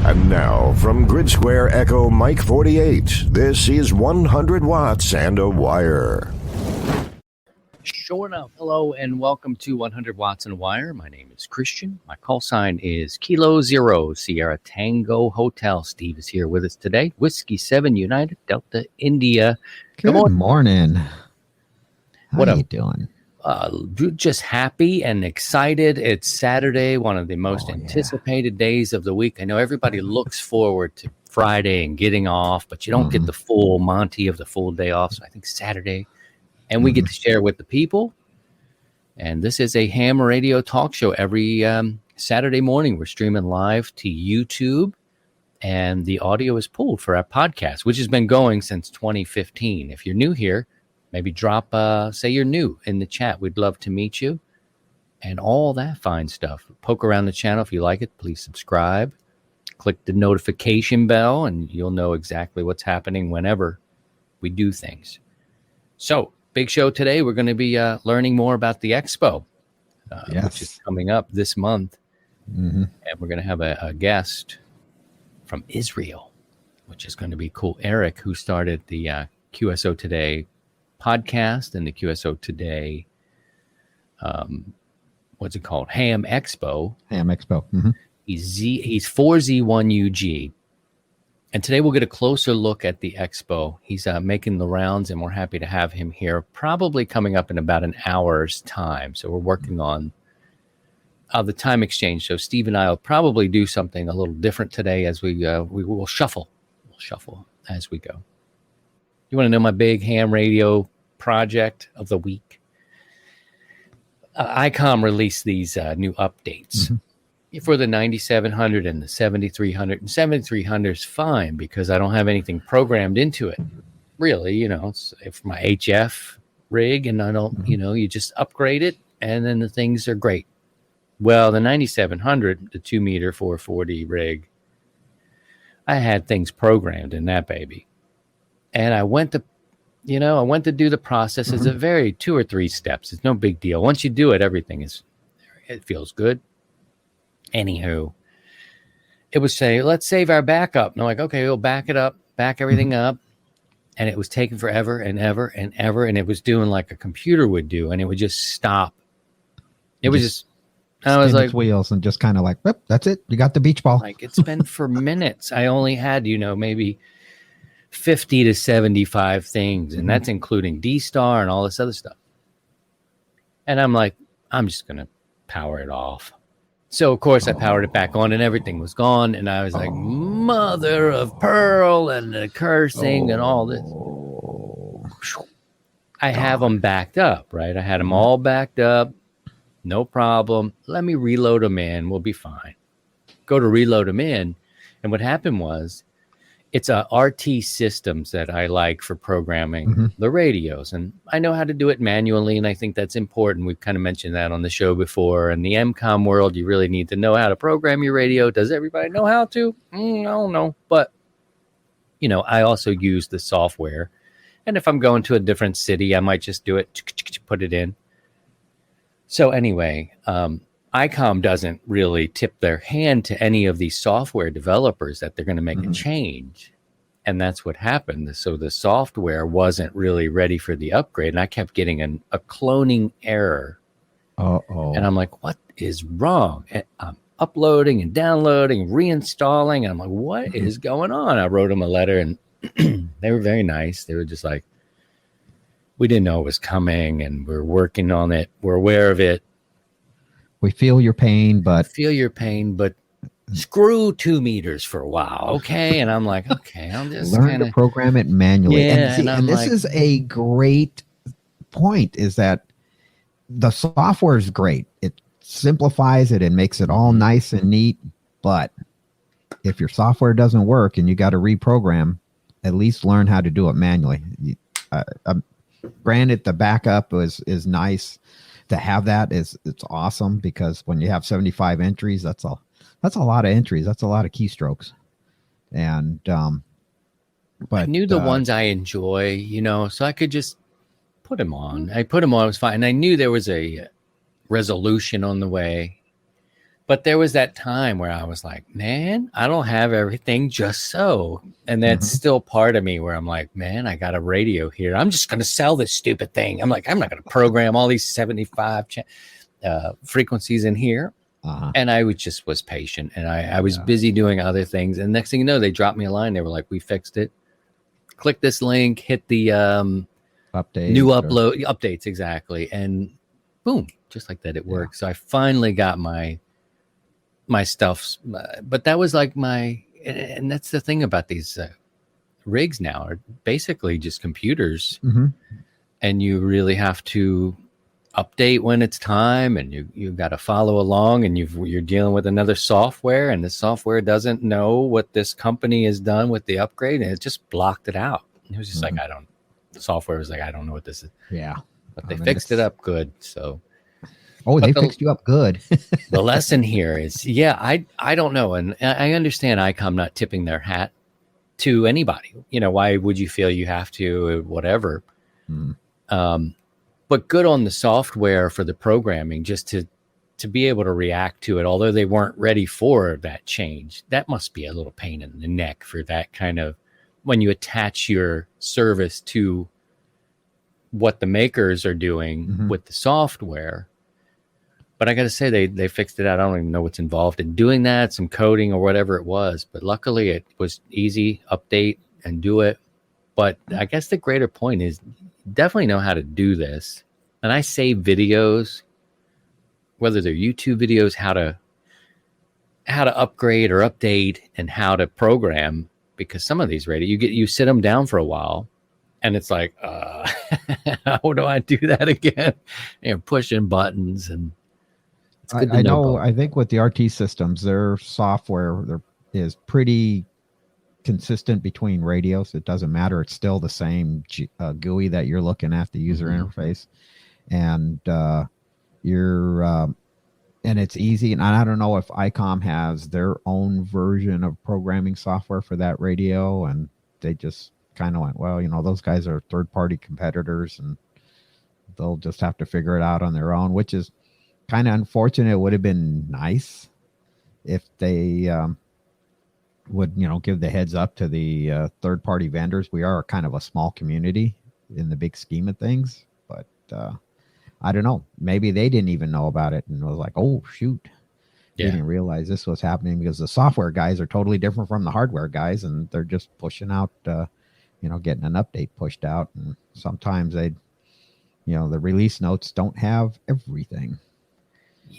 And now, from Grid Square Echo Mike 48, this is 100 Watts and a Wire. Sure enough. Hello and welcome to 100 Watts and a Wire. My name is Christian. My call sign is Kilo Zero Sierra Tango Hotel. Steve is here with us today. Whiskey 7 United Delta India. Good morning. How are you doing? Just happy and excited. It's Saturday, one of the most anticipated days of the week. I know everybody looks forward to Friday and getting off, but you don't get the full Monty of the full day off. So I think Saturday, and we get to share with the people. And this is a ham radio talk show. Every Saturday morning, we're streaming live to YouTube, and the audio is pulled for our podcast, which has been going since 2015. If you're new here, maybe drop, say you're new in the chat. We'd love to meet you and all that fine stuff. Poke around the channel. If you like it, please subscribe. Click the notification bell, and you'll know exactly what's happening whenever we do things. So, big show today. We're going to be learning more about the Expo, which is coming up this month. And we're going to have a guest from Israel, which is going to be cool. Eric, who started the QSO Today podcast and the QSO Today, what's it called? HamExpo. HamExpo. He's 4Z1UG. And today we'll get a closer look at the Expo. He's making the rounds, and we're happy to have him here, probably coming up in about an hour's time. So we're working on the time exchange. So Steve and I will probably do something a little different today as we will shuffle. We'll shuffle as we go. You want to know my big ham radio project of the week? ICOM released these new updates for the 9700 and the 7300. And 7300 is fine because I don't have anything programmed into it. Really, it's my HF rig, and I don't, you just upgrade it, and then the things are great. Well, the 9700, the 2 meter 440 rig, I had things programmed in that baby. And I went to do the process. It's a very 2 or 3 steps. It's no big deal. Once you do it, it feels good. Anywho, it would say, let's save our backup. And I'm like, okay, we'll back it up, back everything up. And it was taking forever and ever and ever. And it was doing like a computer would do. And it would just stop. It was just, I was like, wheels and just kind of like, whoop, that's it. You got the beach ball. Like it's been for minutes. I only had, maybe 50 to 75 things, and that's including D-Star and all this other stuff. And I'm like, I'm just going to power it off. So, of course, I powered it back on, and everything was gone, and I was like, mother of pearl, and the cursing and all this. I have them backed up, right? I had them all backed up. No problem. Let me reload them in. We'll be fine. Go to reload them in, and what happened was, it's a RT systems that I like for programming the radios. And I know how to do it manually, and I think that's important. We've kind of mentioned that on the show before. In the MCOM world, you really need to know how to program your radio. Does everybody know how to? I don't know. But, I also use the software. And if I'm going to a different city, I might just do it, put it in. So anyway, ICOM doesn't really tip their hand to any of these software developers that they're going to make a change. And that's what happened. So the software wasn't really ready for the upgrade. And I kept getting a cloning error. And I'm like, what is wrong? And I'm uploading and downloading, reinstalling. And I'm like, what is going on? I wrote them a letter, and they were very nice. They were just like, we didn't know it was coming, and we're working on it. We're aware of it. We feel your pain, but screw 2 meters for a while, okay? And I'm like, okay, I'll just learn to program it manually. Yeah, and this is a great point, is that the software is great. It simplifies it and makes it all nice and neat. But if your software doesn't work and you got to reprogram, at least learn how to do it manually. Granted, the backup is nice. To have that it's awesome, because when you have 75 entries, that's a lot of entries. That's a lot of keystrokes. And but I knew the ones I enjoy, so I could just put them on. I put them on, it was fine. And I knew there was a resolution on the way. But there was that time where I was like, man, I don't have everything just so. And that's still part of me where I'm like, man, I got a radio here. I'm just going to sell this stupid thing. I'm like, I'm not going to program all these 75 frequencies in here. And I was patient, and I was busy doing other things. And next thing you know, they dropped me a line. They were like, we fixed it. Click this link, hit the updates. Exactly. And boom, just like that, it worked. So I finally got my stuff, but that was like and that's the thing about these rigs now are basically just computers, and you really have to update when it's time, and you got to follow along, and you're dealing with another software, and the software doesn't know what this company has done with the upgrade, and it just blocked it out. It was just like, the software was like, I don't know what this is. Yeah. But they fixed it up good. So they fixed you up good. The lesson here is, I don't know. And I understand ICOM not tipping their hat to anybody. Why would you feel you have to, whatever. But good on the software for the programming, just to be able to react to it, although they weren't ready for that change. That must be a little pain in the neck for that kind of, when you attach your service to what the makers are doing with the software. But I got to say, they fixed it out. I don't even know what's involved in doing that, some coding or whatever it was. But luckily, it was easy, update and do it. But I guess the greater point is, definitely know how to do this. And I save videos, whether they're YouTube videos, how to upgrade or update and how to program, because some of these you sit them down for a while, and it's like, how do I do that again? Pushing buttons. And it's good to know. I think with the RT systems, their software is pretty consistent between radios. It doesn't matter. It's still the same GUI that you're looking at, the user interface. And and it's easy. And I don't know if ICOM has their own version of programming software for that radio, and they just kind of went, well, those guys are third-party competitors, and they'll just have to figure it out on their own, which is kind of unfortunate. It would have been nice if they would, give the heads up to the third-party vendors. We are kind of a small community in the big scheme of things, but I don't know. Maybe they didn't even know about it and was like, oh, shoot. They didn't realize this was happening, because the software guys are totally different from the hardware guys, and they're just pushing out, getting an update pushed out. And sometimes the release notes don't have everything.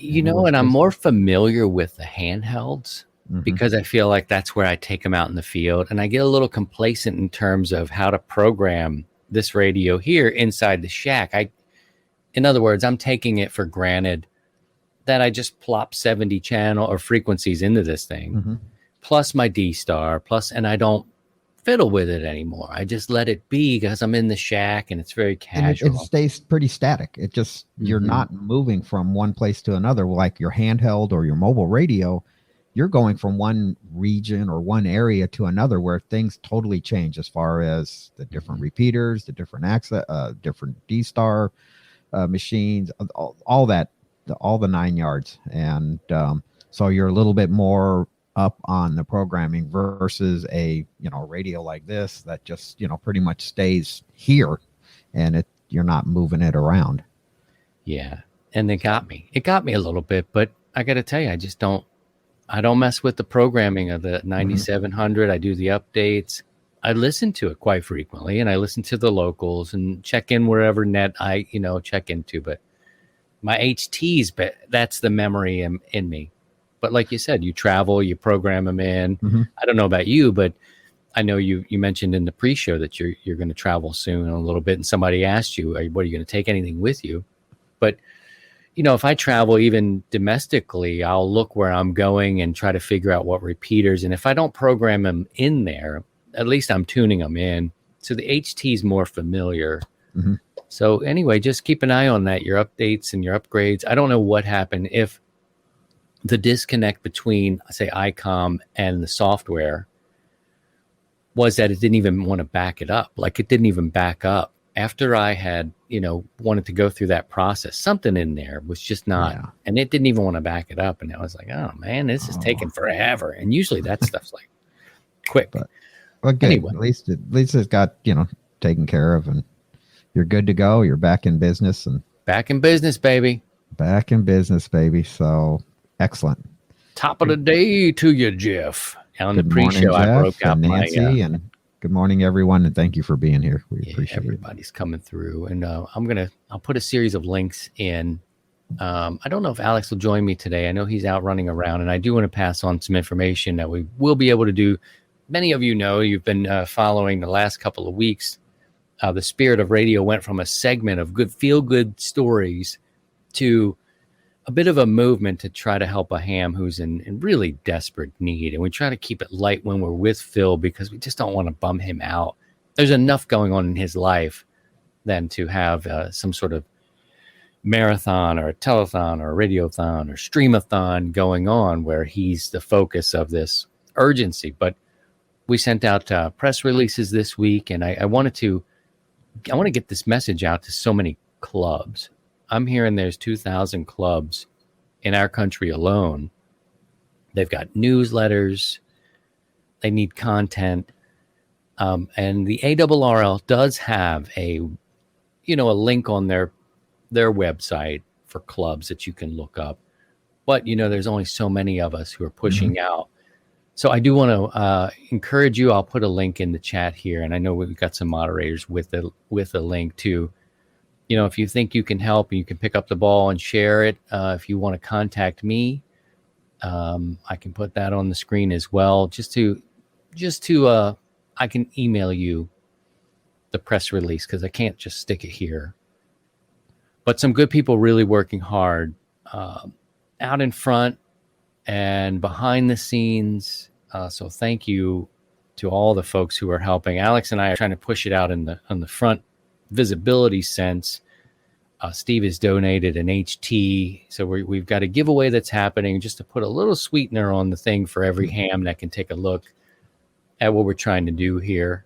And I'm more familiar with the handhelds, because I feel like that's where I take them out in the field, and I get a little complacent in terms of how to program this radio here inside the shack. In other words, I'm taking it for granted that I just plop 70 channel or frequencies into this thing, plus my D-Star, and I don't fiddle with it anymore. I just let it be, because I'm in the shack and it's very casual. And it stays pretty static. It just, you're not moving from one place to another like your handheld or your mobile radio. You're going from one region or one area to another, where things totally change as far as the different repeaters, the different access, different D-Star machines, all that, all the 9 yards. And so you're a little bit more up on the programming versus a radio like this that just pretty much stays here, and you're not moving it around. And it got me a little bit, but I got to tell you, I don't mess with the programming of the 9700. I do the updates. I listen to it quite frequently, and I listen to the locals and check in wherever net I check into. But my HTs, but that's the memory in me. But like you said, you travel, you program them in. I don't know about you, but I know you mentioned in the pre-show that you're going to travel soon a little bit, and somebody asked you, what are you going to take anything with you? But if I travel even domestically, I'll look where I'm going and try to figure out what repeaters. And if I don't program them in there, at least I'm tuning them in. So the HT is more familiar. So anyway, just keep an eye on that, your updates and your upgrades. I don't know what happened if the disconnect between, say, ICOM and the software was that it didn't even want to back it up. Like, it didn't even back up. After I had, wanted to go through that process. Something in there was just not, and it didn't even want to back it up. And I was like, oh man, this is taking forever. And usually that stuff's like quick. But good. Anyway. At least it's got, taken care of, and you're good to go. You're back in business, and back in business, baby. Back in business, baby. So excellent. Top of the day to you, Jeff. On the Good pre-show, morning, I broke Jeff out and Nancy, and good morning, everyone, and thank you for being here. We appreciate everybody's coming through, and I'll put a series of links in. I don't know if Alex will join me today. I know he's out running around, and I do want to pass on some information that we will be able to do. Many of you know, you've been following the last couple of weeks. The Spirit of Radio went from a segment of good feel-good stories to a bit of a movement to try to help a ham who's in really desperate need. And we try to keep it light when we're with Phil because we just don't want to bum him out. There's enough going on in his life than to have some sort of marathon or a telethon or a radiothon or streamathon going on where he's the focus of this urgency. But we sent out press releases this week, and I want to get this message out to so many clubs. I'm hearing there's 2,000 clubs in our country alone. They've got newsletters. They need content. And the ARRL does have a link on their website for clubs that you can look up. But, there's only so many of us who are pushing out. So I do want to encourage you. I'll put a link in the chat here. And I know we've got some moderators with a link too. If you think you can help, you can pick up the ball and share it. If you want to contact me, I can put that on the screen as well. I can email you the press release because I can't just stick it here. But some good people really working hard out in front and behind the scenes. So thank you to all the folks who are helping. Alex and I are trying to push it out on the front visibility sense. Steve has donated an HT, so we've got a giveaway that's happening just to put a little sweetener on the thing for every ham that can take a look at what we're trying to do here.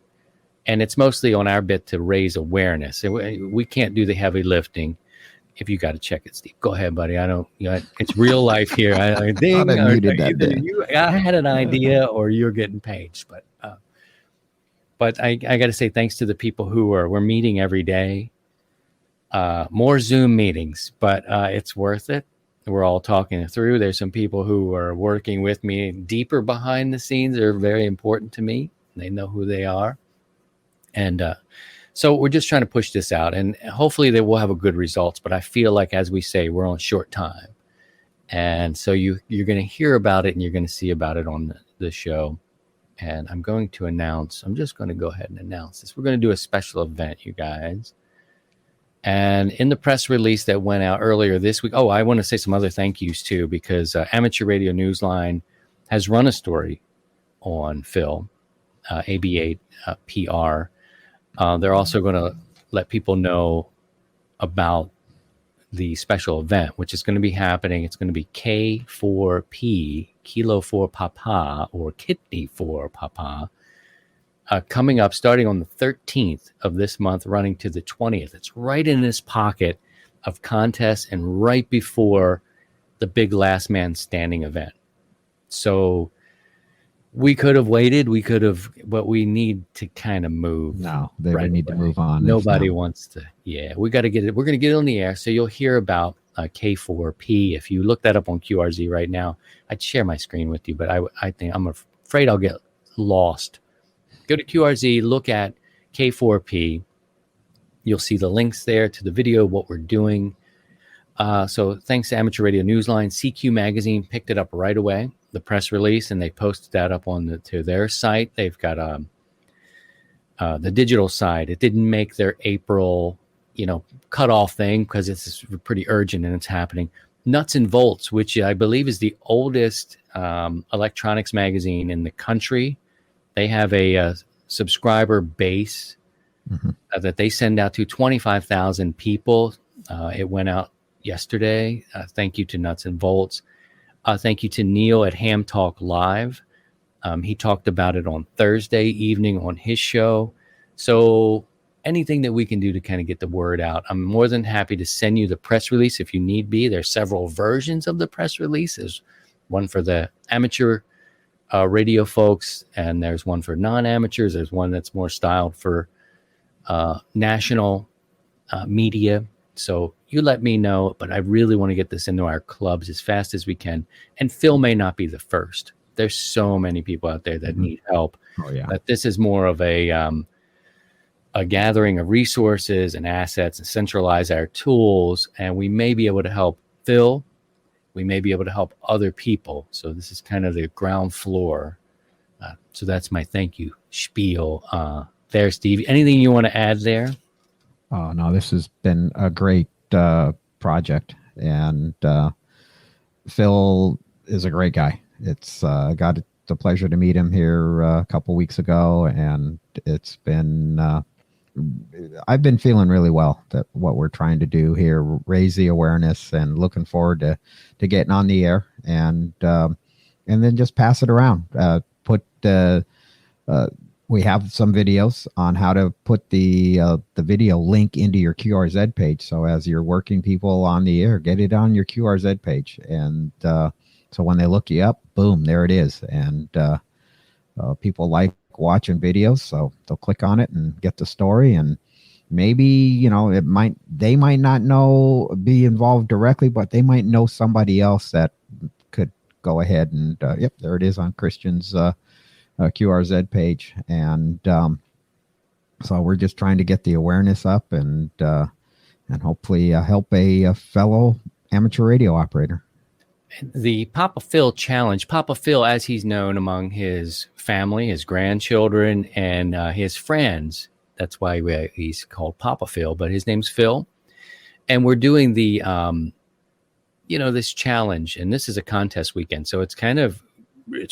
And it's mostly on our bit to raise awareness. We can't do the heavy lifting. If you got to check it, Steve, go ahead, buddy. I don't. It's real life here. I think I had an idea, or you're getting paged, but I got to say thanks to the people who we're meeting every day. More Zoom meetings, but it's worth it. We're all talking it through. There's some people who are working with me deeper behind the scenes. They're very important to me. They know who they are. And so we're just trying to push this out, and hopefully they will have a good results. But I feel like, as we say, we're on short time. And so you're going to hear about it and you're going to see about it on the show. And I'm going to announce, I'm just going to go ahead and announce this. We're going to do a special event, you guys. And in the press release that went out earlier this week, I want to say some other thank yous too, because Amateur Radio Newsline has run a story on Phil, AB8 PR. They're also going to let people know about the special event, which is going to be happening. It's going to be K4P, Kilo for Papa, or Kidney for Papa, coming up starting on the 13th of this month, running to the 20th. It's right in this pocket of contests and right before the big last man standing event. So we could have waited. But we need to kind of move. No, we need to move on. Nobody wants to. Yeah, we got to get it. We're going to get it on the air. So you'll hear about K4P. If you look that up on QRZ right now, I'd share my screen with you, but I'm afraid I'll get lost. Go to QRZ, look at K4P. You'll see the links there to the video, what we're doing. So thanks to Amateur Radio Newsline, CQ Magazine picked it up right away, the press release, and they posted that up to their site. They've got the digital side. It didn't make their April, cutoff thing because it's pretty urgent and it's happening. Nuts and Bolts, which I believe is the oldest electronics magazine in the country. They have a subscriber base that they send out to 25,000 people. It went out yesterday. Thank you to Nuts and Bolts. Thank you to Neil at Ham Talk Live. He talked about it on Thursday evening on his show. So anything that we can do to kind of get the word out. I'm more than happy to send you the press release if you need be. There's several versions of the press release. There's one for the amateur radio folks, and there's one for non-amateurs. There's one that's more styled for national media. So you let me know, but I really want to get this into our clubs as fast as we can. And Phil may not be the first. There's so many people out there that need help. Oh, yeah. But this is more of a gathering of resources and assets and centralize our tools. And we may be able to help Phil. We may be able to help other people. So this is kind of the ground floor. So that's my thank you spiel there, Steve. Anything you want to add there? Oh, no, this has been a great project. And Phil is a great guy. It's got the pleasure to meet him here a couple weeks ago. And it's been, I've been feeling really well that what we're trying to do here, raise the awareness, and looking forward to getting on the air and then just pass it around. We have some videos on how to put the video link into your QRZ page. So as you're working people on the air, get it on your QRZ page. And so when they look you up, boom, there it is. And people like watching videos, so they'll click on it and get the story. And maybe, they might not be involved directly, but they might know somebody else that could go ahead and, yep, there it is on Christian's QRZ page. And so we're just trying to get the awareness up and hopefully help a fellow amateur radio operator. The Papa Phil Challenge. Papa Phil, as he's known among his family, his grandchildren, and his friends. That's why he's called Papa Phil, but his name's Phil. And we're doing the, this challenge. And this is a contest weekend. So it's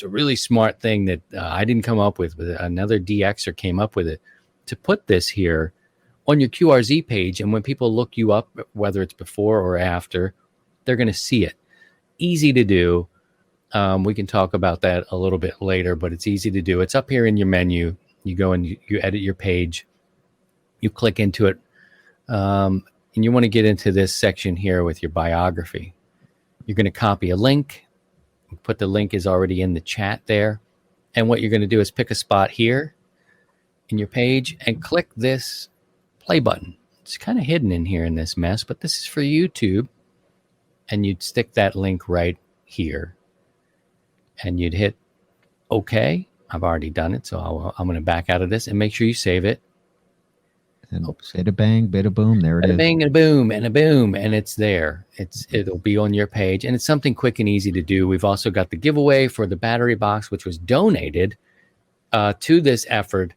a really smart thing that I didn't come up with, but another DXer came up with it to put this here on your QRZ page. And when people look you up, whether it's before or after, they're going to see it. Easy to do. We can talk about that a little bit later, but it's easy to do. It's up here in your menu. You go and you edit your page. You click into it. And you want to get into this section here with your biography. You're going to copy a link. Put the link is already in the chat there. And what you're going to do is pick a spot here in your page and click this play button. It's kind of hidden in here in this mess, but this is for YouTube. And you'd stick that link right here. And you'd hit OK. I've already done it, so I'm going to back out of this and make sure you save it. And bit of bang, bit of boom, there it is. Bang and a boom and a boom, and it's there. It'll be on your page, and it's something quick and easy to do. We've also got the giveaway for the battery box, which was donated to this effort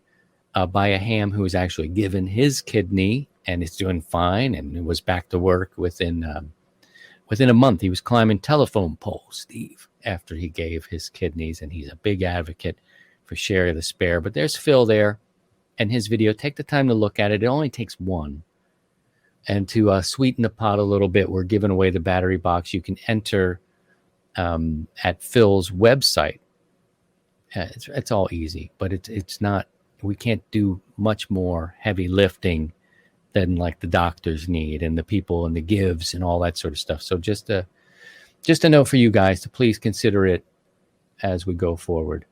by a ham who was actually given his kidney and is doing fine and was back to work within a month. He was climbing telephone poles, Steve, after he gave his kidneys, and he's a big advocate for Share the Spare. But there's Phil there. And his video, take the time to look at it. It only takes one. And to sweeten the pot a little bit, we're giving away the battery box. You can enter at Phil's website. It's all easy, but it's not. We can't do much more heavy lifting than like the doctors need and the people and the gives and all that sort of stuff. So just a note for you guys to please consider it as we go forward.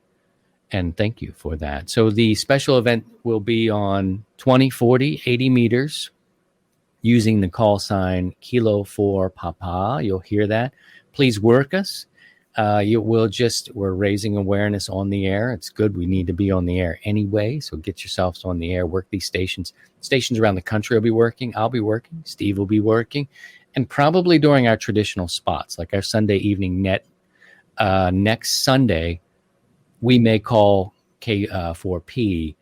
And thank you for that. So the special event will be on 20, 40, 80 meters using the call sign Kilo 4 Papa. You'll hear that. Please work us. We're raising awareness on the air. It's good. We need to be on the air anyway. So get yourselves on the air, work these stations. Stations around the country will be working. I'll be working. Steve will be working. And probably during our traditional spots, like our Sunday evening net next Sunday, we may call K4P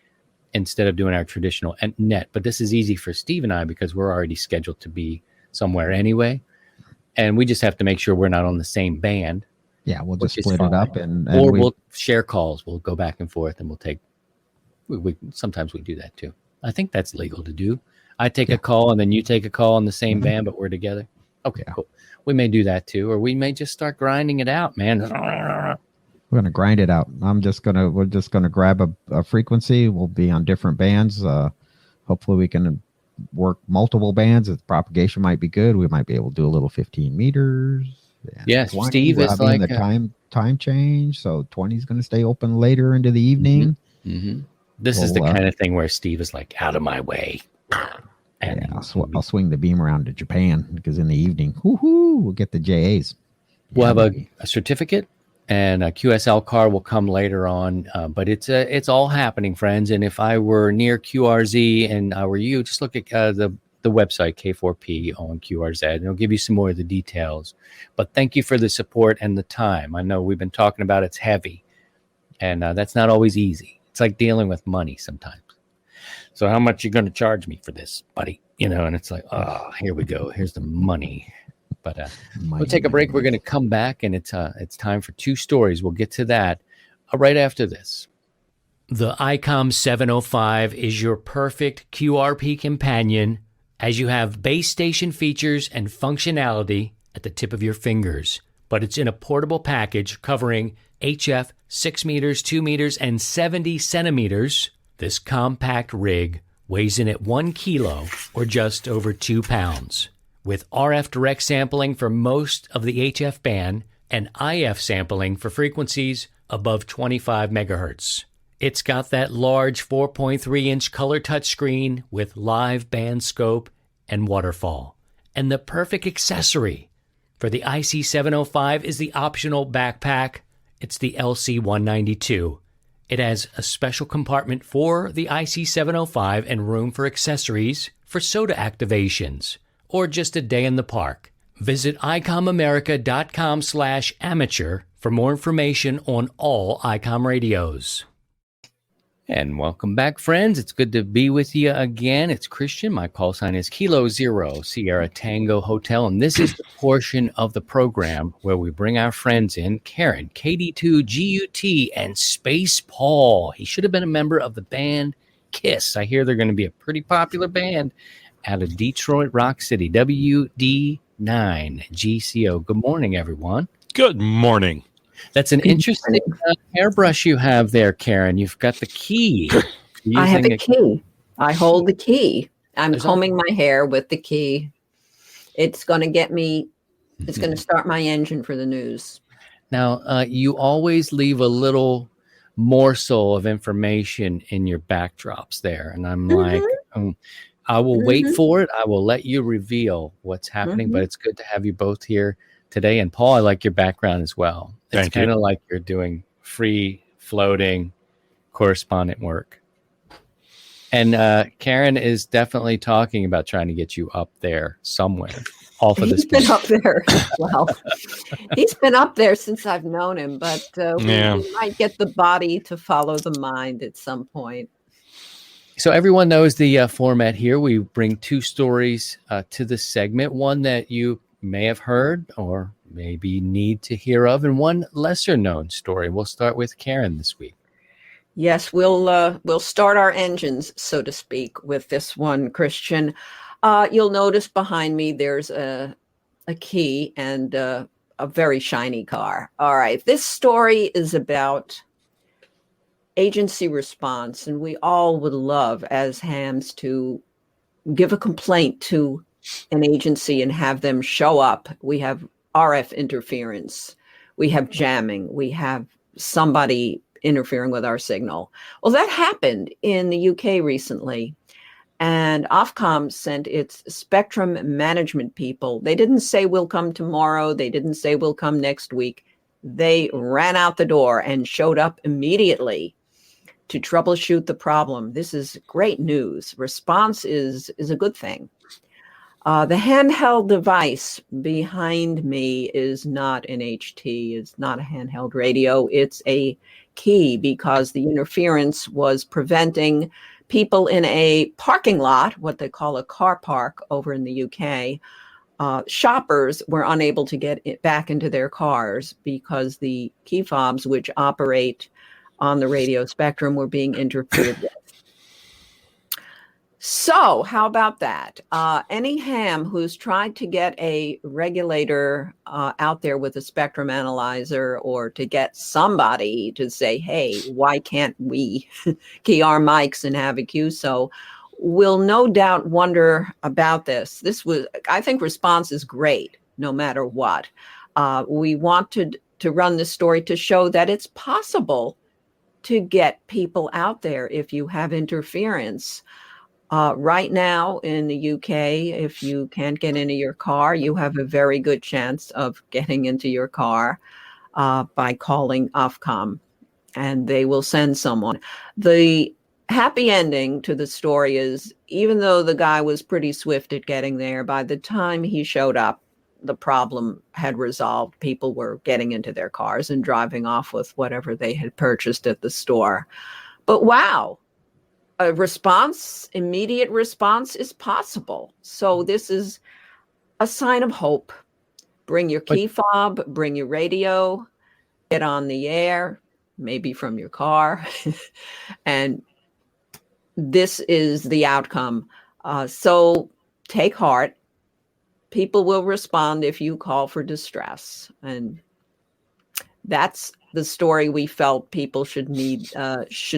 instead of doing our traditional net. But this is easy for Steve and I because we're already scheduled to be somewhere anyway. And we just have to make sure we're not on the same band. Yeah, we'll just split it up. Or we'll share calls. We'll go back and forth and we'll take... sometimes we do that too. I think that's legal to do. I take a call and then you take a call on the same band, but we're together. Okay, cool. We may do that too. Or we may just start grinding it out, man. We're going to grind it out. We're just going to grab a frequency. We'll be on different bands. hopefully we can work multiple bands. If the propagation might be good, we might be able to do a little 15 meters. Yes, 20. Steve We're is having like the time change, so 20 is going to stay open later into the evening. This is the kind of thing where Steve is like, out of my way. And yeah, I'll swing the beam around to Japan because in the evening, we'll get the JAs. We'll have a certificate, and a QSL car will come later on. But it's all happening, friends. And if I were near QRZ and I were you, just look at the website K4P on QRZ, and it'll give you some more of the details. But thank you for the support and the time. I know we've been talking about it's heavy, and that's not always easy. It's like dealing with money sometimes. So how much you going to charge me for this, buddy? And it's like, oh, here we go. Here's the money. But we'll take a break. We're going to come back, and it's time for two stories. We'll get to that right after this. The ICOM 705 is your perfect QRP companion, as you have base station features and functionality at the tip of your fingers. But it's in a portable package covering HF 6 meters, 2 meters, and 70 centimeters. This compact rig weighs in at 1 kilo or just over 2 pounds. With RF direct sampling for most of the HF band and IF sampling for frequencies above 25 megahertz. It's got that large 4.3-inch color touchscreen with live band scope and waterfall. And the perfect accessory for the IC705 is the optional backpack. It's the LC192. It has a special compartment for the IC705 and room for accessories for soda activations or just a day in the park. Visit icomamerica.com/amateur for more information on all ICOM radios. And welcome back, friends. It's good to be with you again. It's Christian. My call sign is Kilo Zero Sierra Tango Hotel. And this is the portion of the program where we bring our friends in, Karen, KD2GUT, and Space Paul. He should have been a member of the band Kiss. I hear they're going to be a pretty popular band out of Detroit Rock City, WD9 GCO. Good morning, everyone. Good morning. That's an interesting hairbrush you have there, Karen. You've got the key. I have a key. I hold the key. I'm combing my hair with the key. It's going to get me, it's going to start my engine for the news. Now, you always leave a little morsel of information in your backdrops there. And I'm like, I will wait for it. I will let you reveal what's happening, but it's good to have you both here today. And Paul, I like your background as well. It's kind of like you're doing free floating correspondent work. And Karen is definitely talking about trying to get you up there somewhere off of this. He's been up there. Well, he's been up there since I've known him, but we might get the body to follow the mind at some point. So everyone knows the format here. We bring two stories to the segment, one that you may have heard or maybe need to hear of, and one lesser known story. We'll start with Karen this week. Yes, we'll start our engines, so to speak, with this one, Christian. You'll notice behind me there's a key and a very shiny car. All right, this story is about agency response, and we all would love as hams to give a complaint to an agency and have them show up. We have RF interference, we have jamming, we have somebody interfering with our signal. Well, that happened in the UK recently, and Ofcom sent its spectrum management people. They didn't say we'll come tomorrow, they didn't say we'll come next week. They ran out the door and showed up immediately to troubleshoot the problem. This is great news. Response is a good thing. The handheld device behind me is not an HT. It's not a handheld radio. It's a key because the interference was preventing people in a parking lot, what they call a car park over in the UK. Shoppers were unable to get it back into their cars because the key fobs, which operate on the radio spectrum, were being interfered with. So how about that? Any ham who's tried to get a regulator out there with a spectrum analyzer, or to get somebody to say, hey, why can't we key our mics and have a QSO? will no doubt wonder about this. I think response is great no matter what. We wanted to run this story to show that it's possible to get people out there if you have interference. Right now in the UK, if you can't get into your car, you have a very good chance of getting into your car by calling Ofcom, and they will send someone. The happy ending to the story is, even though the guy was pretty swift at getting there, by the time he showed up, the problem had resolved. People were getting into their cars and driving off with whatever they had purchased at the store. But wow, immediate response is possible. So this is a sign of hope. Bring your key fob, bring your radio, get on the air, maybe from your car. And this is the outcome. So take heart. People will respond if you call for distress. And that's the story we felt people should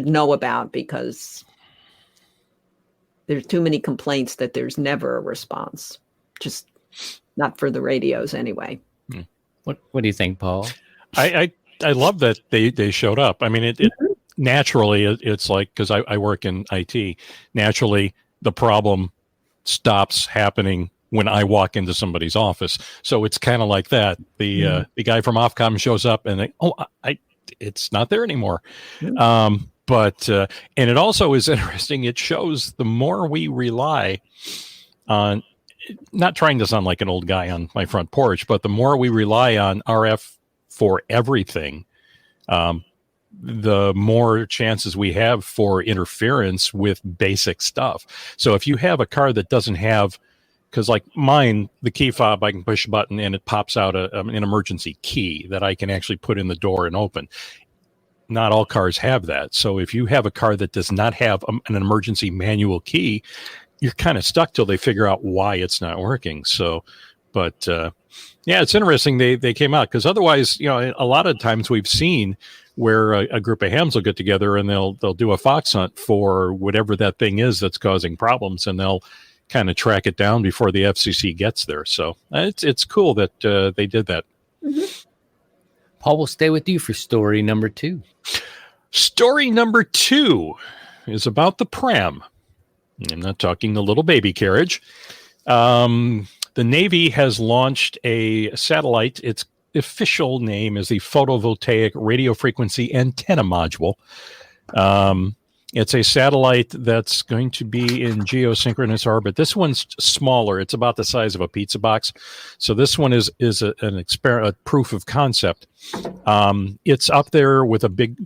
know about, because there's too many complaints that there's never a response. Just not for the radios anyway. What do you think, Paul? I love that they showed up. I mean, it naturally, it's like, because I work in IT, naturally the problem stops happening when I walk into somebody's office. So it's kind of like that. The guy from Ofcom shows up and it's not there anymore. But and it also is interesting. It shows the more we rely on, not trying to sound like an old guy on my front porch, but the more we rely on RF for everything, the more chances we have for interference with basic stuff. So if you have a car that doesn't have, because like mine, the key fob, I can push a button and it pops out an emergency key that I can actually put in the door and open. Not all cars have that. So if you have a car that does not have an emergency manual key, you're kind of stuck till they figure out why it's not working. So, but yeah, it's interesting they came out, because otherwise, a lot of times we've seen where a group of hams will get together and they'll do a fox hunt for whatever that thing is that's causing problems, and they'll kind of track it down before the FCC gets there. So it's cool that they did that. Mm-hmm. Paul, we'll stay with you for story number 2. Story number 2 is about the pram. I'm not talking the little baby carriage. The Navy has launched a satellite. Its official name is the Photovoltaic Radio Frequency Antenna Module. It's a satellite that's going to be in geosynchronous orbit. This one's smaller. It's about the size of a pizza box. So this one is a proof of concept. It's up there with a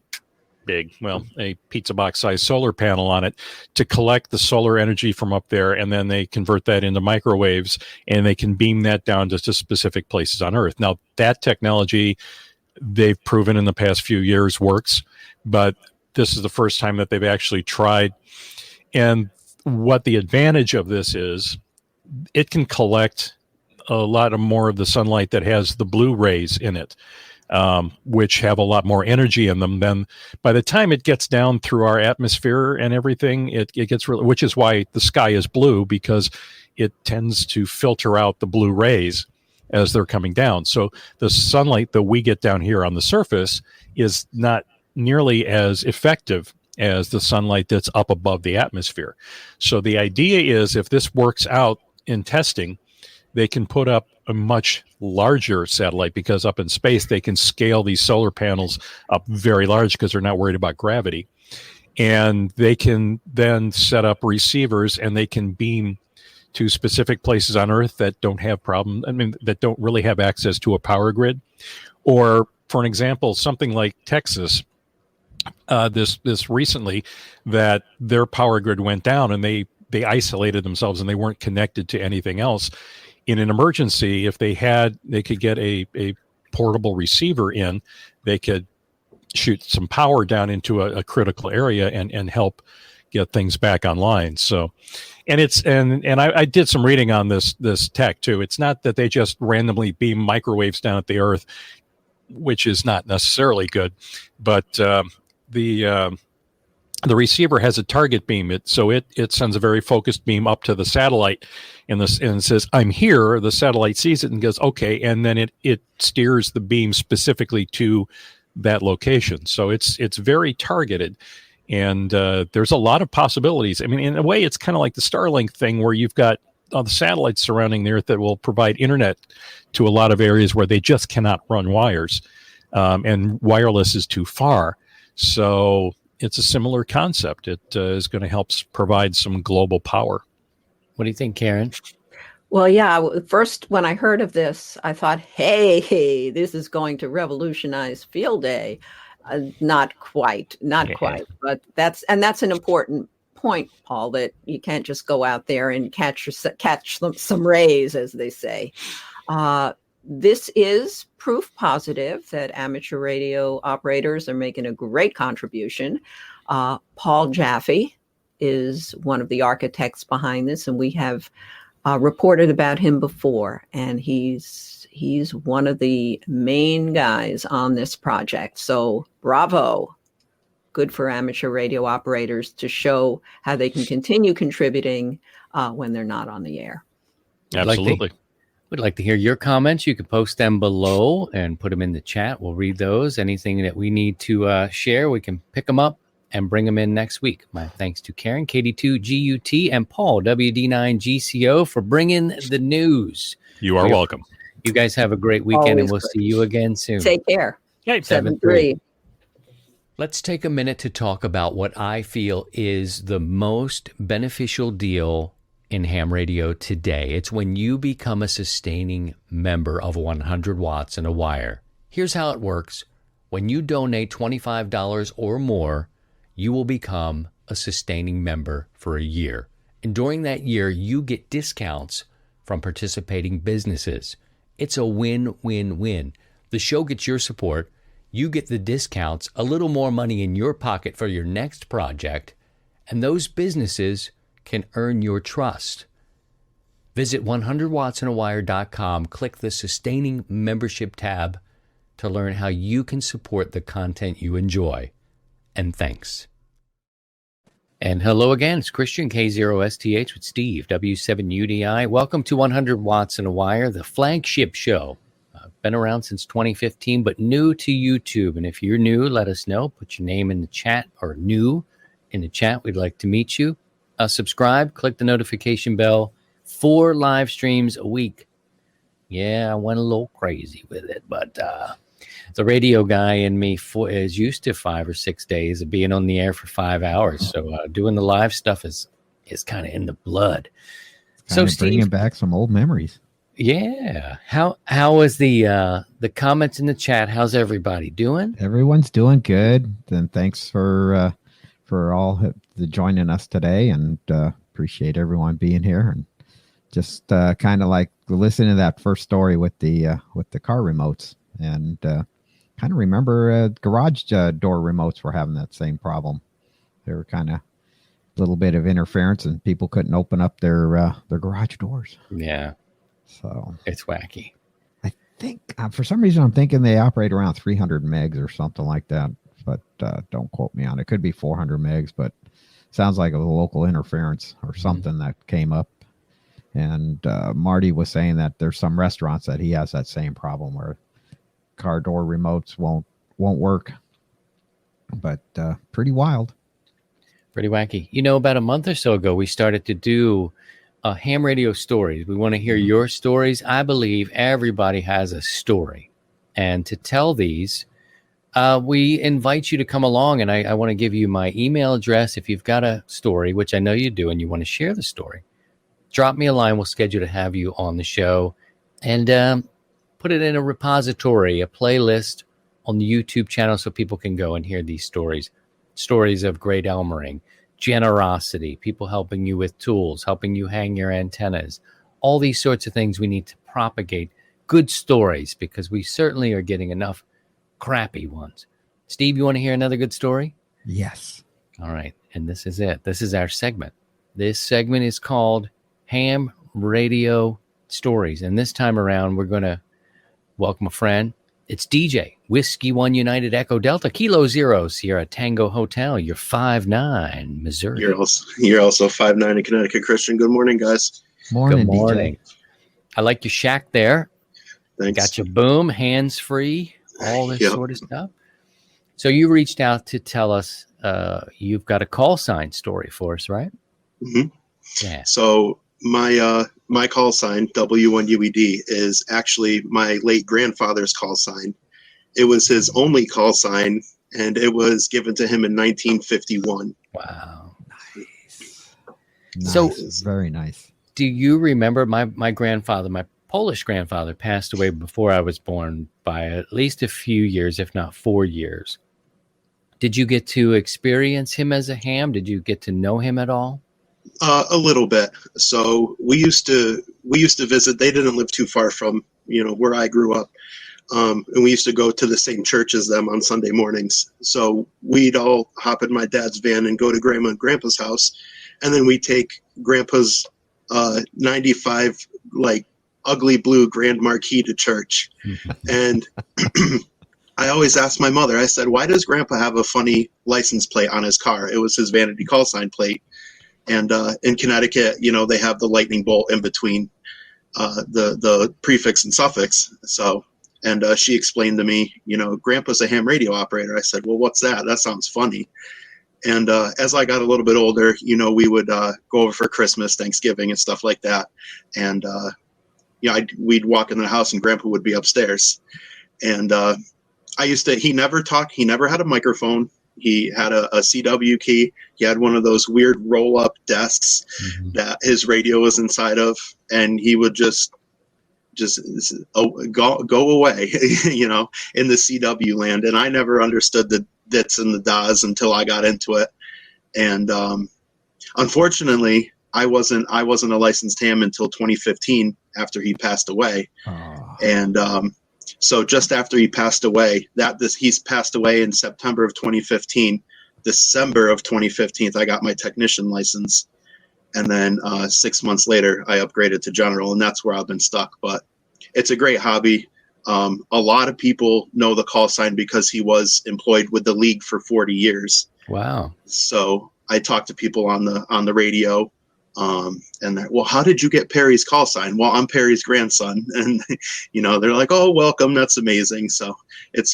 a pizza box size solar panel on it to collect the solar energy from up there, and then they convert that into microwaves, and they can beam that down to specific places on Earth. Now, that technology, they've proven in the past few years works, but this is the first time that they've actually tried. And what the advantage of this is, it can collect a lot more of the sunlight that has the blue rays in it, which have a lot more energy in them. Then by the time it gets down through our atmosphere and everything, it gets really, which is why the sky is blue, because it tends to filter out the blue rays as they're coming down. So the sunlight that we get down here on the surface is not nearly as effective as the sunlight that's up above the atmosphere. So the idea is, if this works out in testing, they can put up a much larger satellite, because up in space they can scale these solar panels up very large because they're not worried about gravity. And they can then set up receivers, and they can beam to specific places on Earth that don't have that don't really have access to a power grid. Or, for an example, something like Texas, this recently, that their power grid went down and they isolated themselves and they weren't connected to anything else. In an emergency, if they could get a portable receiver in, they could shoot some power down into a critical area and help get things back online. So, and I did some reading on this tech too. It's not that they just randomly beam microwaves down at the Earth, which is not necessarily good, but the receiver has a target beam. It sends a very focused beam up to the satellite, and it says, "I'm here." The satellite sees it and goes, "Okay," and then it steers the beam specifically to that location. So it's very targeted, and there's a lot of possibilities. I mean, in a way, it's kind of like the Starlink thing, where you've got all the satellites surrounding the Earth that will provide internet to a lot of areas where they just cannot run wires, and wireless is too far. So it's a similar concept. It is going to help provide some global power. What do you think, Karen? Well, yeah, first, when I heard of this, I thought, hey, this is going to revolutionize field day. Not quite, but that's an important point, Paul, that you can't just go out there and catch some rays, as they say. This is proof positive that amateur radio operators are making a great contribution. Paul Jaffe is one of the architects behind this, and we have reported about him before, and he's one of the main guys on this project. So bravo. Good for amateur radio operators to show how they can continue contributing when they're not on the air. Absolutely. We'd like to hear your comments. You can post them below and put them in the chat. We'll read those. Anything that we need to share, we can pick them up and bring them in next week. My thanks to Karen, KD2GUT, and Paul, WD9GCO, for bringing the news. You are welcome. You guys have a great weekend, Always and we'll good. see you again soon. Take care. Hey, 7-3. Let's take a minute to talk about what I feel is the most beneficial deal in ham radio today. It's when you become a sustaining member of 100 Watts and a Wire. Here's how it works. When you donate $25 or more, you will become a sustaining member for a year. And during that year, you get discounts from participating businesses. It's a win-win-win. The show gets your support, you get the discounts, a little more money in your pocket for your next project, and those businesses can earn your trust. Visit 100wattsandawire.com, click the Sustaining Membership tab to learn how you can support the content you enjoy. And thanks. And hello again, it's Christian, K0STH with Steve, W7UDI. Welcome to 100 Watts and a Wire, the flagship show. Been around since 2015, but new to YouTube. And if you're new, let us know. Put your name in the chat, or new in the chat. We'd like to meet you. Subscribe, click the notification bell. 4 live streams a week. Yeah, I went a little crazy with it, but the radio guy in me is used to 5 or 6 days of being on the air for 5 hours. So doing the live stuff is kind of in the blood. So Steve, bringing back some old memories. Yeah. How is the comments in the chat? How's everybody doing? Everyone's doing good. Then thanks for all the joining us today, and appreciate everyone being here. And just kind of like listening to that first story with the car remotes, and kind of remember garage door remotes were having that same problem. They were kind of a little bit of interference, and people couldn't open up their garage doors. Yeah. So it's wacky. I think for some reason I'm thinking they operate around 300 megs or something like that, but don't quote me on it. It could be 400 megs, but sounds like a local interference or something that came up. And Marty was saying that there's some restaurants that he has that same problem where car door remotes won't work. But pretty wild. Pretty wacky. You know, about a month or so ago, we started to do ham radio stories. We want to hear your stories. I believe everybody has a story. And to tell these, we invite you to come along. And I want to give you my email address. If you've got a story, which I know you do, and you want to share the story, drop me a line. We'll schedule to have you on the show, and put it in a repository, a playlist on the YouTube channel, so people can go and hear these stories of great Elmering, generosity, people helping you with tools, helping you hang your antennas, all these sorts of things. We need to propagate good stories, because we certainly are getting enough crappy ones. Steve, you want to hear another good story? Yes. All right. And this is it. This is our segment. This segment is called Ham Radio Stories. And this time around, we're going to welcome a friend. It's DJ, Whiskey 1 United Echo Delta, Kilo Zero, Sierra Tango Hotel, you're 5'9", Missouri. You're also 5'9" in Connecticut, Christian. Good morning, guys. Morning, Good morning. DJ. I like your shack there. Thanks. Got your boom, hands-free, all this Yep. sort of stuff. So you reached out to tell us you've got a call sign story for us, right? hmm Yeah. So my call sign, W1UED, is actually my late grandfather's call sign. It was his only call sign, and it was given to him in 1951. Wow. Nice. So- Very nice. Do you remember my grandfather, my Polish grandfather, passed away before I was born by at least a few years, if not 4 years. Did you get to experience him as a ham? Did you get to know him at all? A little bit. So we used to visit. They didn't live too far from where I grew up, and we used to go to the same church as them on Sunday mornings. So we'd all hop in my dad's van and go to Grandma and Grandpa's house, and then we take Grandpa's 95 like ugly blue Grand Marquis to church. And I always asked my mother, I said, why does Grandpa have a funny license plate on his car? It was his vanity call sign plate. And in Connecticut, they have the lightning bolt in between the prefix and suffix. So, and she explained to me, Grandpa's a ham radio operator. I said, well, what's that? That sounds funny. And as I got a little bit older, we would go over for Christmas, Thanksgiving, and stuff like that. And we'd walk in the house, and Grandpa would be upstairs. And he never talked. He never had a microphone. He had a CW key. He had one of those weird roll-up desks that his radio was inside of, and he would just go away, in the CW land. And I never understood the dits and the das until I got into it. And unfortunately, I wasn't a licensed ham until 2015 after he passed away. Oh. And so just after he passed away, he's passed away in September of 2015. December of 2015, I got my technician license. And then 6 months later, I upgraded to general, and that's where I've been stuck. But it's a great hobby. A lot of people know the call sign because he was employed with the league for 40 years. Wow. So I talk to people on the radio, and they're, well, how did you get Perry's call sign? Well, I'm Perry's grandson, and they're like, oh, welcome, that's amazing. So it's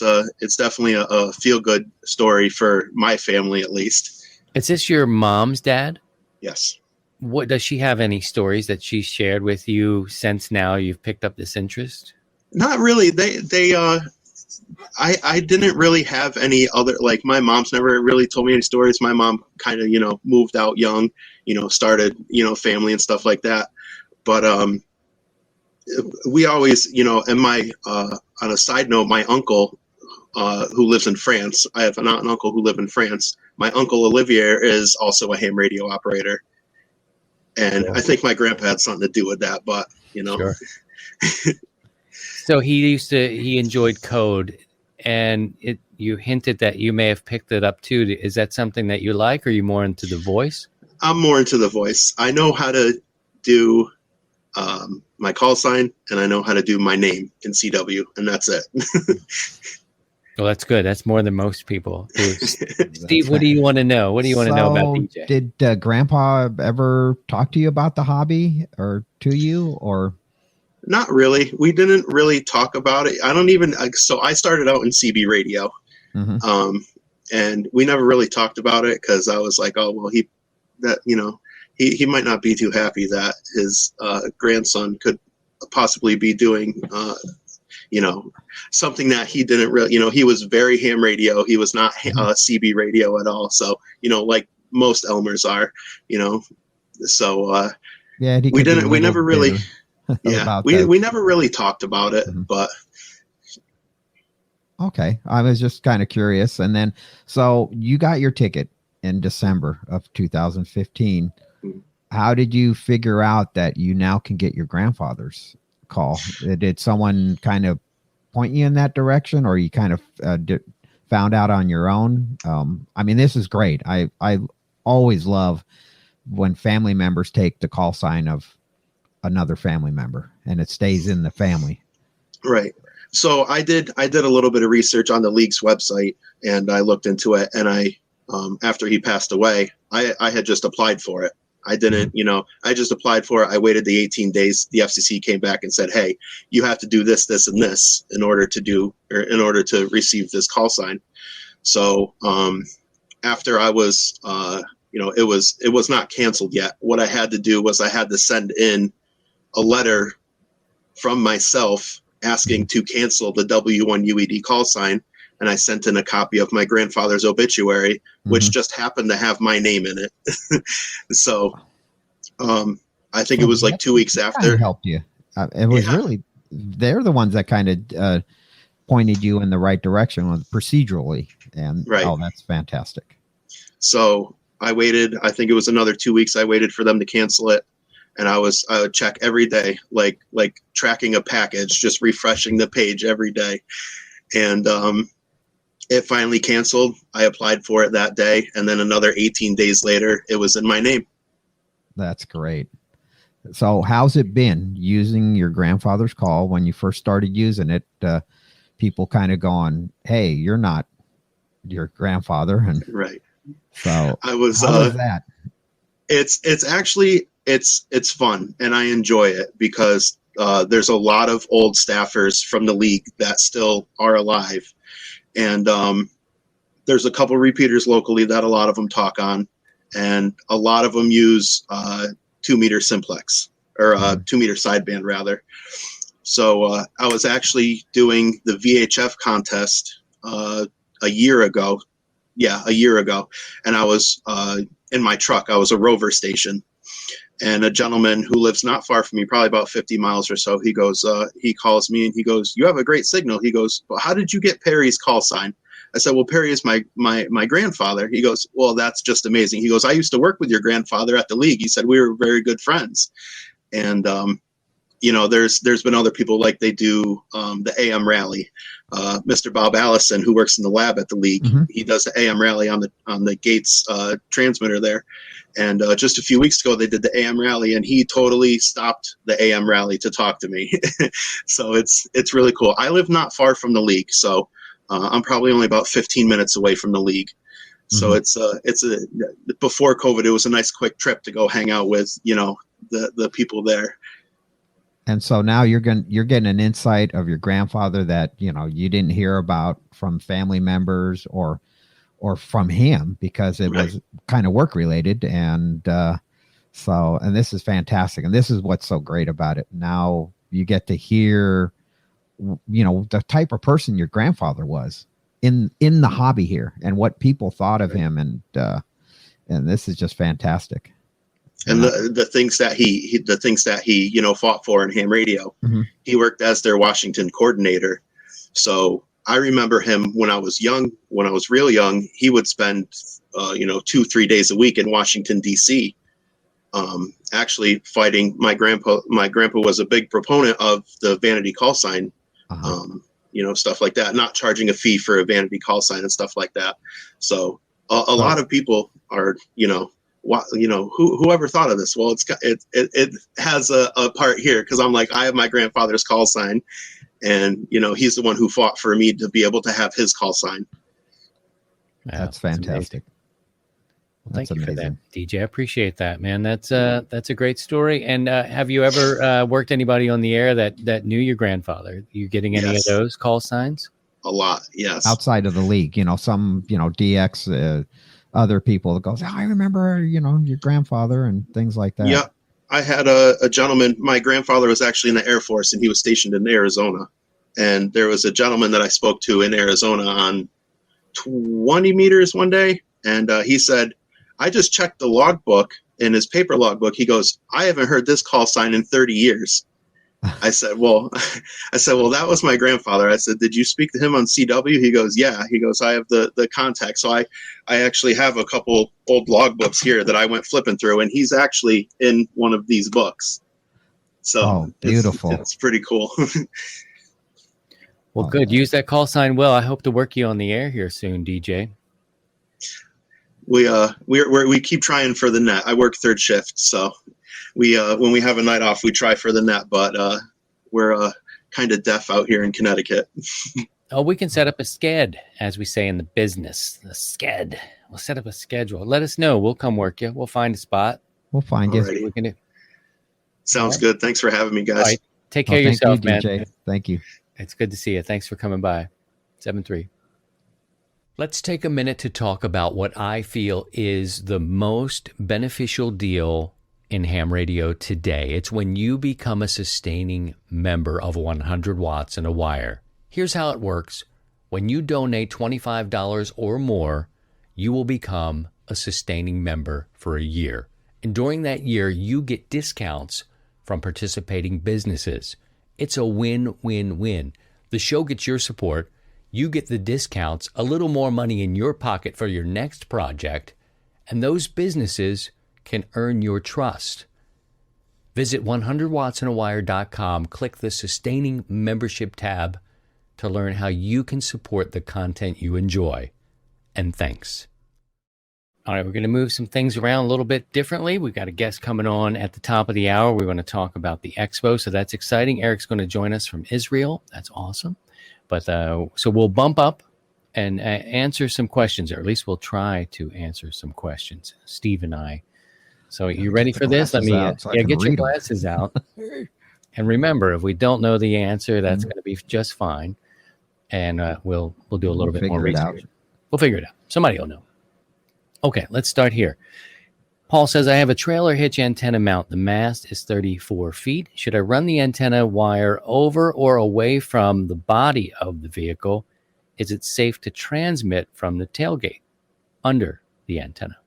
definitely a feel good story for my family, at least. Is this your mom's dad? Yes. What does she have any stories that she shared with you since now you've picked up this interest? Not really. I didn't really have any other, like, my mom's never really told me any stories. My mom kind of, moved out young, started, family and stuff like that. But we always, and on a side note, my uncle, who lives in France, I have an aunt and uncle who live in France. My uncle Olivier is also a ham radio operator. And I think my grandpa had something to do with that, but, Sure. So he enjoyed code, and you hinted that you may have picked it up too. Is that something that you like, or are you more into the voice? I'm more into the voice. I know how to do my call sign, and I know how to do my name in CW, and that's it. Well, that's good. That's more than most people do. Steve, what do you want to know? What do you want to know about DJ? Did Grandpa ever talk to you about the hobby, or to you, or? Not really. We didn't really talk about it. So I started out in CB radio, and we never really talked about it because I was like, oh, well, he might not be too happy that his grandson could possibly be doing, something that he didn't really, he was very ham radio. He was not CB radio at all. So, like most Elmers are, so yeah, we never really. Yeah, we never really talked about it, but okay. I was just kind of curious. And then, so you got your ticket in December of 2015. How did you figure out that you now can get your grandfather's call? Did someone kind of point you in that direction, or you kind of found out on your own? I mean, this is great. I always love when family members take the call sign of another family member and it stays in the family. Right. So I did a little bit of research on the league's website, and I looked into it, and after he passed away, I had just applied for it. I didn't, I just applied for it. I waited the 18 days. The FCC came back and said, "Hey, you have to do this, this, and this in order to receive this call sign." So after I was, it was not canceled yet. What I had to do was I had to send in a letter from myself asking to cancel the W1UED call sign. And I sent in a copy of my grandfather's obituary, which just happened to have my name in it. So I think it was like 2 weeks after. Helped you. It was really, they're the ones that kind of pointed you in the right direction procedurally. And that's fantastic. So I waited, I think it was another 2 weeks. I waited for them to cancel it. And I would check every day, like tracking a package, just refreshing the page every day. And it finally canceled. I applied for it that day. And then another 18 days later, it was in my name. That's great. So how's it been using your grandfather's call when you first started using it? People kind of going, "Hey, you're not your grandfather." And right. So I was, how was that? It's actually, it's fun, and I enjoy it because there's a lot of old staffers from the league that still are alive. And there's a couple repeaters locally that a lot of them talk on, and a lot of them use 2-meter simplex or 2-meter sideband rather. So I was actually doing the VHF contest a year ago. Yeah, a year ago. And I was in my truck. I was a rover station. And a gentleman who lives not far from me, probably about 50 miles or so, he goes, he calls me and he goes, "You have a great signal." He goes, "Well, how did you get Perry's call sign?" I said, "Well, Perry is my grandfather." He goes, "Well, that's just amazing." He goes, "I used to work with your grandfather at the league." He said, "We were very good friends." And, there's been other people like they do the AM rally. Mr. Bob Allison, who works in the lab at the league, he does the AM rally on the Gates transmitter there. And just a few weeks ago, they did the AM rally, and he totally stopped the AM rally to talk to me. So it's really cool. I live not far from the league, so I'm probably only about 15 minutes away from the league. So it's before COVID, it was a nice quick trip to go hang out with the people there. And so now you're getting an insight of your grandfather that you didn't hear about from family members or from him because it was kind of work related. And and this is fantastic. And this is what's so great about it. Now you get to hear, the type of person your grandfather was in the hobby here and what people thought of him. And this is just fantastic. And the things that he fought for in ham radio. He worked as their Washington coordinator. So I remember him when I was young, when I was real young, he would spend, 2-3 days a week in Washington, D.C., actually fighting my grandpa. My grandpa was a big proponent of the vanity call sign, stuff like that, not charging a fee for a vanity call sign and stuff like that. So a lot of people are, whoever thought of this? Well, it has a part here because I'm like, I have my grandfather's call sign. And, he's the one who fought for me to be able to have his call sign. That's fantastic. Well, thank you for that, DJ. I appreciate that, man. That's a great story. And have you ever worked anybody on the air that knew your grandfather? You getting any of those call signs? A lot, yes. Outside of the league, some, DX, other people that goes, I remember, your grandfather and things like that. Yeah. I had a gentleman, my grandfather was actually in the Air Force and he was stationed in Arizona. And there was a gentleman that I spoke to in Arizona on 20 meters one day. And he said, I just checked the logbook in his paper logbook. He goes, I haven't heard this call sign in 30 years. I said, well, that was my grandfather. I said, did you speak to him on CW? He goes, yeah. He goes, I have the contact. So I actually have a couple old logbooks here that I went flipping through, and he's actually in one of these books. So beautiful. It's pretty cool. Well, good. Use that call sign well. I hope to work you on the air here soon, DJ. We keep trying for the net. I work third shift, so we when we have a night off, we try for the net. But we're kind of deaf out here in Connecticut. Oh, we can set up a sked, as we say in the business. The sked. We'll set up a schedule. Let us know. We'll come work you. We'll find a spot. We'll find you. Alrighty. See what we can do. Sounds good. Thanks for having me, guys. All right. Take care of Thank yourself, you, man. DJ. Thank you. It's good to see you. Thanks for coming by. 7-3. Let's take a minute to talk about what I feel is the most beneficial deal in ham radio today. It's when you become a sustaining member of 100 Watts and a Wire. Here's how it works. When you donate $25 or more, you will become a sustaining member for a year. And during that year, you get discounts from participating businesses. It's a win-win-win. The show gets your support. You get the discounts, a little more money in your pocket for your next project, and those businesses can earn your trust. Visit 100wattsandawire.com, click the Sustaining Membership tab to learn how you can support the content you enjoy. And thanks. All right, we're going to move some things around a little bit differently. We've got a guest coming on at the top of the hour. We're going to talk about the Expo, so that's exciting. Eric's going to join us from Israel. That's awesome. But so we'll bump up and answer some questions, or at least we'll try to answer some questions, Steve and I. So you ready for this? Let me get your glasses out. And remember, if we don't know the answer, that's going to be just fine. And we'll do a little bit more research. We'll figure it out. Somebody will know. Okay, let's start here. Paul says, I have a trailer hitch antenna mount. The mast is 34 feet. Should I run the antenna wire over or away from the body of the vehicle? Is it safe to transmit from the tailgate under the antenna?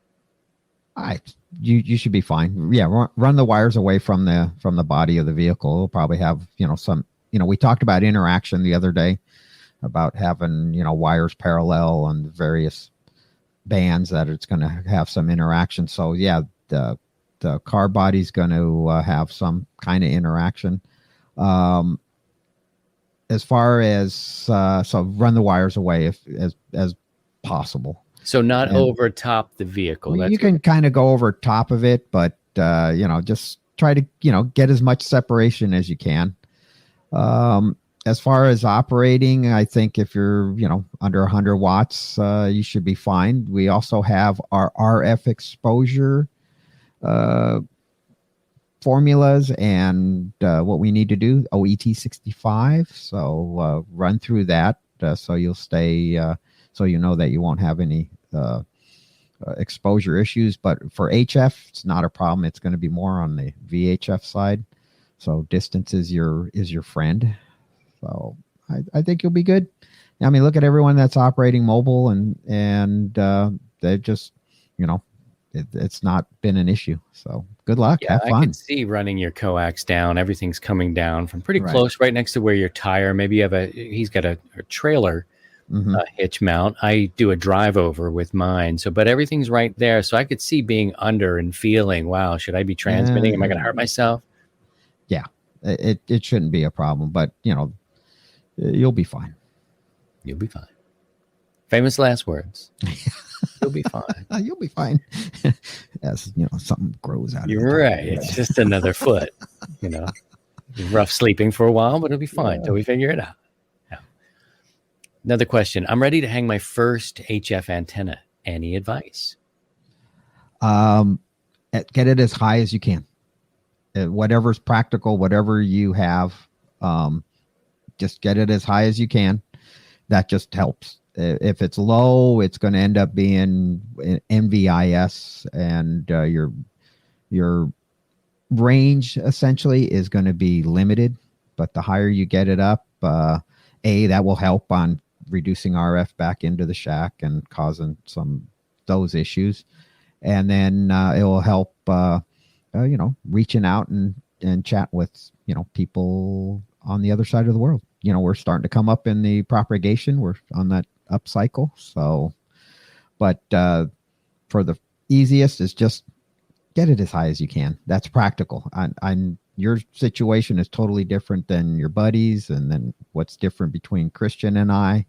You should be fine. Yeah, run the wires away from the body of the vehicle. It'll probably have, some, we talked about interaction the other day about having, wires parallel on various bands that it's going to have some interaction. So yeah, the car body's going to have some kind of interaction. As far as so run the wires away as possible. So not over top the vehicle. Well, you can kind of go over top of it, but just try to get as much separation as you can. As far as operating, I think if you're, under 100 watts, you should be fine. We also have our RF exposure formulas and what we need to do, OET 65. So run through that so you'll stay, so you know that you won't have any exposure issues. But for HF, it's not a problem. It's going to be more on the VHF side. So distance is your friend. So I think you'll be good. I mean, look at everyone that's operating mobile and they've just, it's not been an issue. So good luck. Yeah, have fun. I can see running your coax down. Everything's coming down from pretty close, right next to where your tire. Maybe you have he's got a trailer hitch mount. I do a drive over with mine. So, but everything's right there. So I could see being under and feeling, wow, should I be transmitting? Am I going to hurt myself? Yeah, it shouldn't be a problem, but you'll be fine. You'll be fine. Famous last words. You'll be fine. You'll be fine. As something grows out of You're right. It's just another foot. Rough sleeping for a while, but it'll be fine until we figure it out. Yeah. Another question. I'm ready to hang my first HF antenna. Any advice? Get it as high as you can. Whatever's practical, whatever you have, just get it as high as you can. That just helps. If it's low, it's going to end up being MVIS, and your range essentially is going to be limited. But the higher you get it up, that will help on reducing RF back into the shack and causing those issues. And then it will help, reaching out and chat with, people on the other side of the world. We're starting to come up in the propagation. We're on that up cycle. So, but for the easiest is just get it as high as you can. That's practical. Your situation is totally different than your buddies. And then what's different between Christian and I.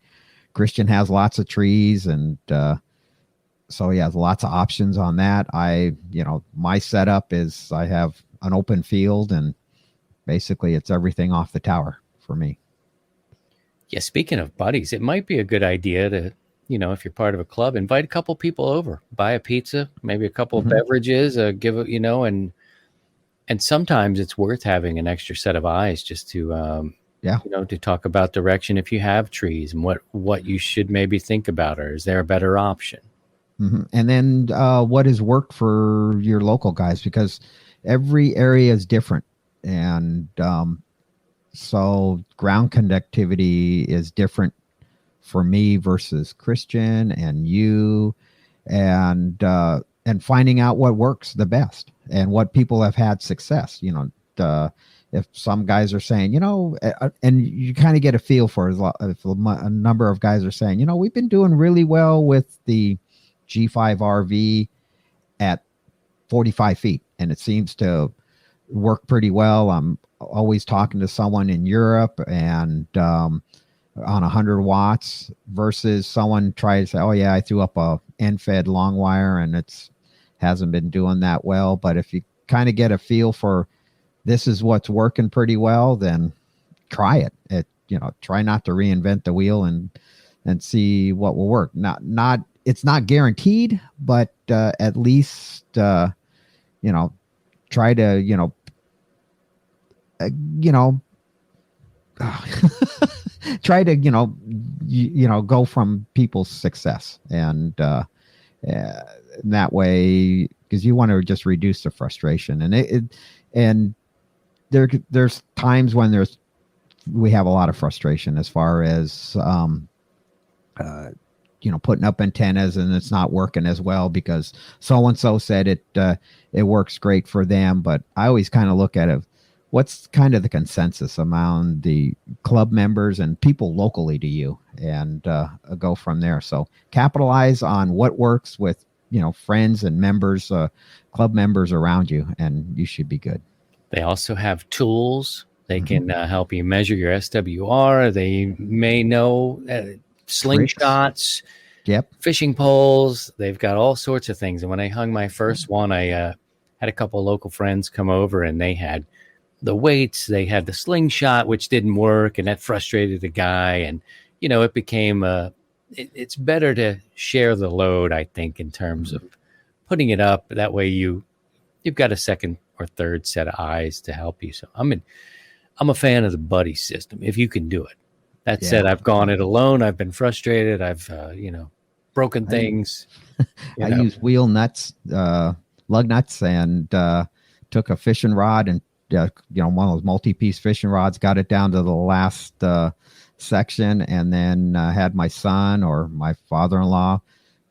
Christian has lots of trees, and so he has lots of options on that. My setup is I have an open field, and basically it's everything off the tower. for me. Yeah, speaking of buddies, it might be a good idea to, if you're part of a club, invite a couple people over, buy a pizza, maybe a couple of beverages, give it, and sometimes it's worth having an extra set of eyes just to, to talk about direction if you have trees and what you should maybe think about, or is there a better option? And then what has worked for your local guys, because every area is different. And so ground conductivity is different for me versus Christian and you, and finding out what works the best and what people have had success. If some guys are saying, and you kind of get a feel for if a number of guys are saying, we've been doing really well with the G5 RV at 45 feet, and it seems to work pretty well. I'm always talking to someone in Europe and on 100 watts versus someone tries to say, oh yeah, I threw up a end-fed long wire and it's hasn't been doing that well. But if you kind of get a feel for this is what's working pretty well, then try it. Try not to reinvent the wheel and see what will work. It's not guaranteed, but at least try to try to go from people's success, and that way, because you want to just reduce the frustration, and there's times when we have a lot of frustration as far as putting up antennas and it's not working as well because so and so said it works great for them. But I always kind of look at it, what's kind of the consensus among the club members and people locally to you, and go from there. So capitalize on what works with friends and members, club members around you, and you should be good. They also have tools. They can help you measure your SWR. They may know slingshots, fishing poles. They've got all sorts of things. And when I hung my first one, I had a couple of local friends come over, and they had the weights. They had the slingshot, which didn't work, and that frustrated the guy. And, it became it's better to share the load, I think, in terms of putting it up. That way you've got a second or third set of eyes to help you. So I'm a fan of the buddy system if you can do it. That said, I've gone it alone. I've been frustrated. I've broken things. I used wheel nuts, lug nuts, and took a fishing rod and one of those multi-piece fishing rods, got it down to the last section, and then had my son or my father-in-law.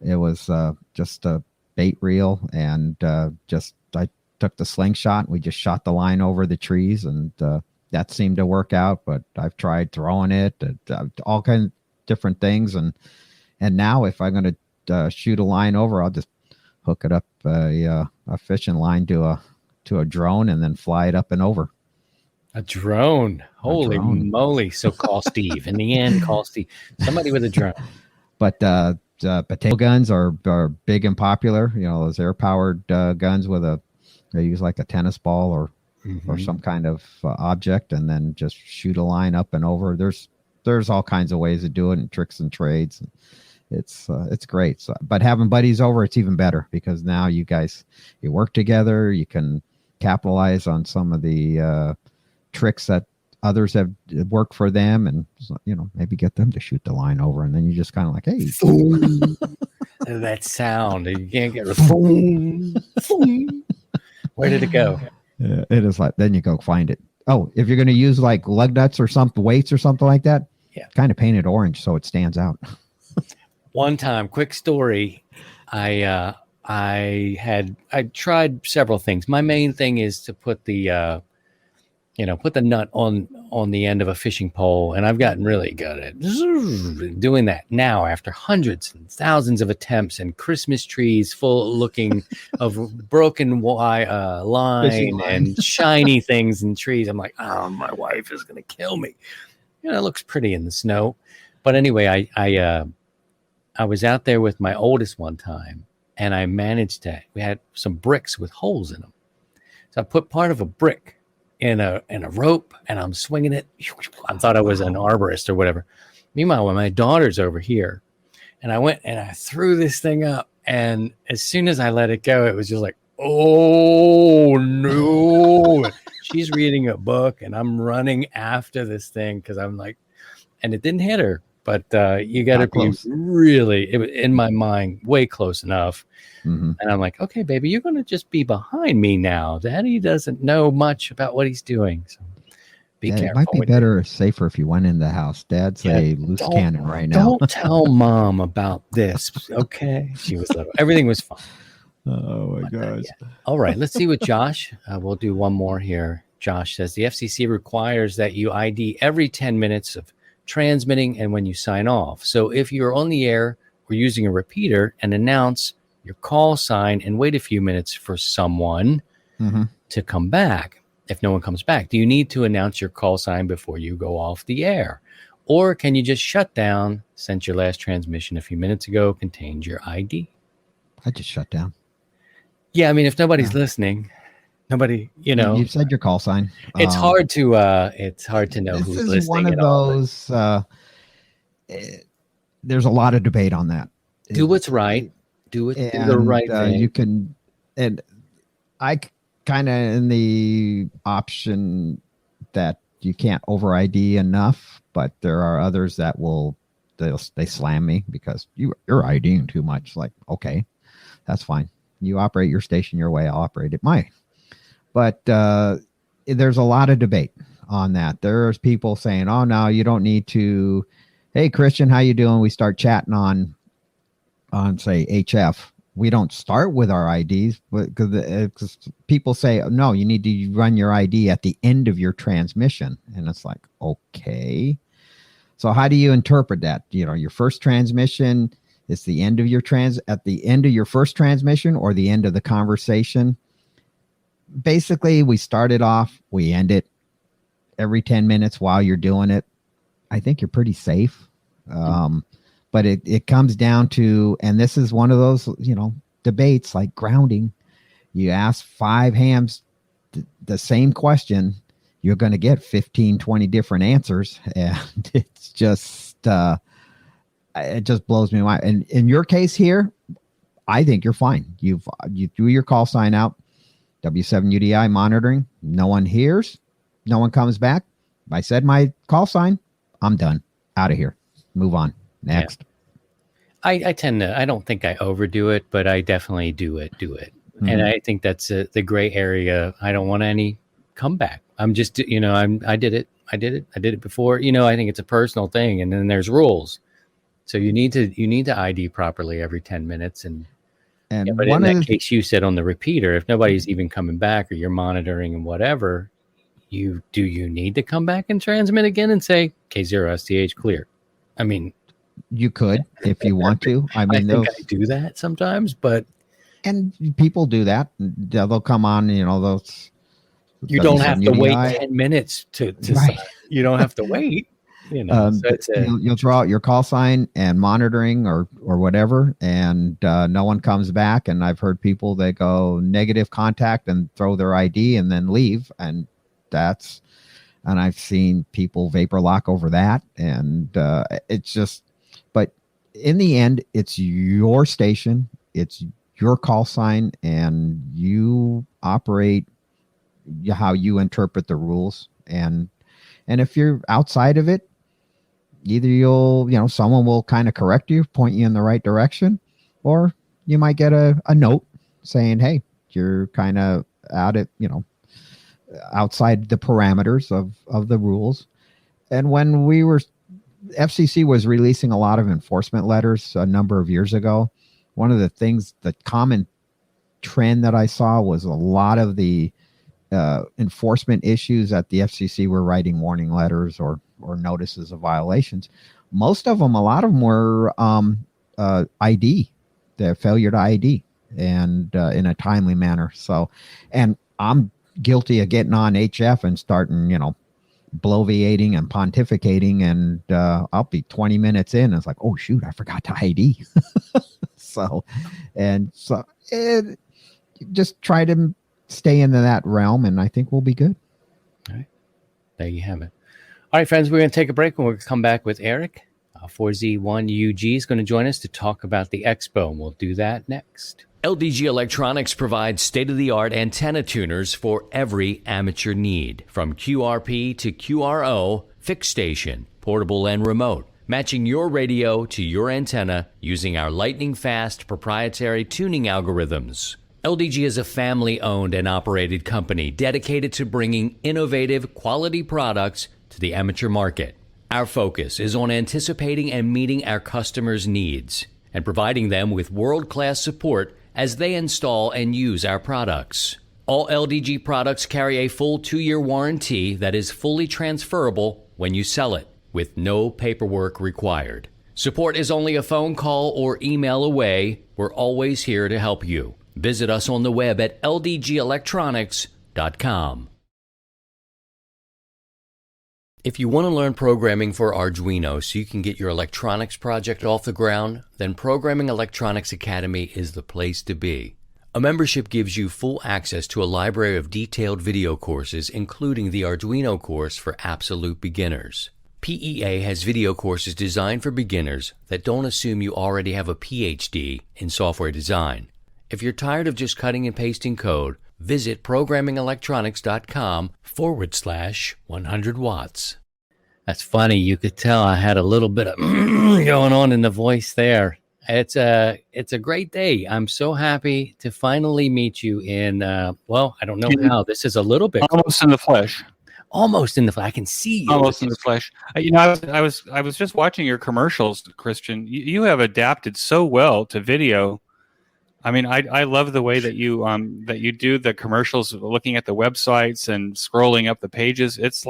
It was just a bait reel, and I took the slingshot. We just shot the line over the trees, and that seemed to work out. But I've tried throwing it, all kinds of different things, and now if I'm going to shoot a line over, I'll just hook it up a fishing line to a drone and then fly it up and over. A drone. Holy moly. So call Steve. In the end, call Steve. Somebody with a drone. But potato guns are big and popular. Those air-powered guns they use like a tennis ball or some kind of object, and then just shoot a line up and over. There's all kinds of ways to do it, and tricks and trades. It's great. So, but having buddies over, it's even better, because now you work together. You can capitalize on some of the tricks that others have worked for them, and maybe get them to shoot the line over, and then you just kind of like, hey, that sound, you can't get a where did it go? It is like, then you go find it. Oh, if you're going to use like lug nuts or something, weights or something like that, kind of paint it orange so it stands out. One time, quick story, I tried several things. My main thing is to put the nut on the end of a fishing pole, and I've gotten really good at doing that now after hundreds and thousands of attempts and Christmas trees full looking of broken line and shiny things and trees. I'm like, oh, my wife is going to kill me. It looks pretty in the snow. But anyway, I was out there with my oldest one time, and I managed we had some bricks with holes in them. So I put part of a brick in a rope and I'm swinging it. I thought I was an arborist or whatever. Meanwhile, when my daughter's over here, and I went and I threw this thing up, and as soon as I let it go, it was just like, oh no. She's reading a book and I'm running after this thing because I'm like, and it didn't hit her, but you got to be really, it was in my mind, way close enough. And I'm like, okay, baby, you're going to just be behind me now. Daddy doesn't know much about what he's doing. So be careful. It might be better, safer if you went in the house. Dad's a loose cannon right now. Don't tell Mom about this, okay? She was little. Everything was fine. Oh, my gosh. All right, let's see what Josh, we'll do one more here. Josh says, the FCC requires that you ID every 10 minutes of transmitting and when you sign off. So if you're on the air or using a repeater, and announce your call sign and wait a few minutes for someone to come back. If no one comes back, do you need to announce your call sign before you go off the air? Or can you just shut down since your last transmission a few minutes ago contained your ID? I just shut down. Yeah, I mean, if nobody's listening, nobody, you know. You said your call sign. It's hard to know who's listening. This is one of those. There's a lot of debate on that. Do what's right. Do the right thing. You can, and I kind of in the option that you can't over ID enough, but there are others that they slam me because you're IDing too much. Like, okay, that's fine. You operate your station your way, I'll operate it my. But there's a lot of debate on that. There's people saying, "Oh no, you don't need to." Hey, Christian, how you doing? We start chatting on say HF. We don't start with our IDs because people say, no, you need to run your ID at the end of your transmission. And it's like, okay. So how do you interpret that? You know, your first transmission is the end of your at the end of your first transmission or the end of the conversation. Basically, we start it off, we end it every 10 minutes while you're doing it. I think you're pretty safe. But it comes down to, and this is one of those, debates like grounding. You ask 5 hams the same question, you're going to get 15, 20 different answers. And it's just, it just blows me away. And in your case here, I think you're fine. You threw your call sign out, W7 UDI monitoring. No one hears. No one comes back. I said my call sign. I'm done. Out of here. Move on. Next. Yeah. I tend to, I don't think I overdo it, but I definitely do it. And I think that's the gray area. I don't want any comeback. I'm just, I did it before. I think it's a personal thing. And then there's rules. So you need to ID properly every 10 minutes. But in that case you said on the repeater, if nobody's even coming back or you're monitoring and whatever, you need to come back and transmit again and say K0 STH clear? I mean, you could if you want to. I mean, I do that sometimes, and people do that. They'll come on, those. You don't have to wait 10 minutes to right. You don't have to wait. So you'll draw out your call sign and monitoring or whatever, and no one comes back. And I've heard people that go negative contact and throw their ID and then leave, and I've seen people vapor lock over that, and it's just. But in the end, it's your station, it's your call sign, and you operate how you interpret the rules. And if you're outside of it, either someone will kind of correct you, point you in the right direction, or you might get a note saying, hey, you're kind of outside the parameters of the rules. And when FCC was releasing a lot of enforcement letters a number of years ago, one of the things, the common trend that I saw was a lot of the enforcement issues at the FCC were writing warning letters or notices of violations. A lot of them were ID, the failure to ID, and in a timely manner. So, and I'm guilty of getting on HF and starting, bloviating and pontificating, and I'll be 20 minutes in and it's like, oh shoot, I forgot to ID. so just try to stay into that realm, and I think we'll be good. All right. There you have it. All right, friends, we're going to take a break and we're going to come back with Eric. 4Z1UG is going to join us to talk about the Expo, and we'll do that next. LDG Electronics provides state-of-the-art antenna tuners for every amateur need, from QRP to QRO, fixed station, portable and remote, matching your radio to your antenna using our lightning-fast proprietary tuning algorithms. LDG is a family-owned and operated company dedicated to bringing innovative, quality products to the amateur market. Our focus is on anticipating and meeting our customers' needs and providing them with world-class support as they install and use our products. All LDG products carry a full 2-year warranty that is fully transferable when you sell it, with no paperwork required. Support is only a phone call or email away. We're always here to help you. Visit us on the web at ldgelectronics.com. If you want to learn programming for Arduino so you can get your electronics project off the ground, then Programming Electronics Academy is the place to be. A membership gives you full access to a library of detailed video courses, including the Arduino course for absolute beginners. PEA has video courses designed for beginners that don't assume you already have a PhD in software design. If you're tired of just cutting and pasting code, visit programmingelectronics.com/100 watts. That's funny. You could tell I had a little bit of going on in the voice there. It's a great day. I'm so happy to finally meet you in, well, I don't know how. This is a little bit almost in the flesh. Almost in the flesh. I can see you. Almost in the flesh. I was just watching your commercials, Christian. You have adapted so well to video. I mean, I love the way that you do the commercials, looking at the websites and scrolling up the pages. It's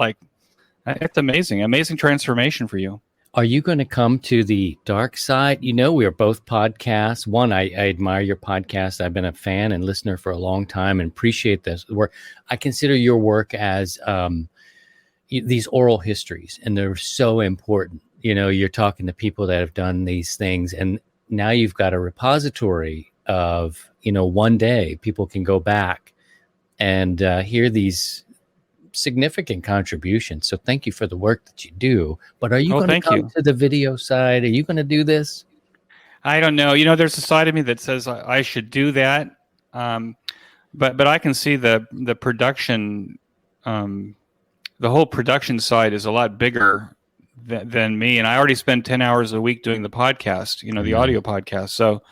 amazing transformation for you. Are you going to come to the dark side? We are both podcasts. One, I admire your podcast. I've been a fan and listener for a long time and appreciate this work. I consider your work as these oral histories, and they're so important. You're talking to people that have done these things, and now you've got a repository of, one day people can go back and hear these significant contributions. So thank you for the work that you do. But are you going to come to the video side? Are you going to do this? I don't know. There's a side of me that says I should do that. But I can see the production, the whole production side is a lot bigger than me. And I already spend 10 hours a week doing the podcast, the audio podcast. So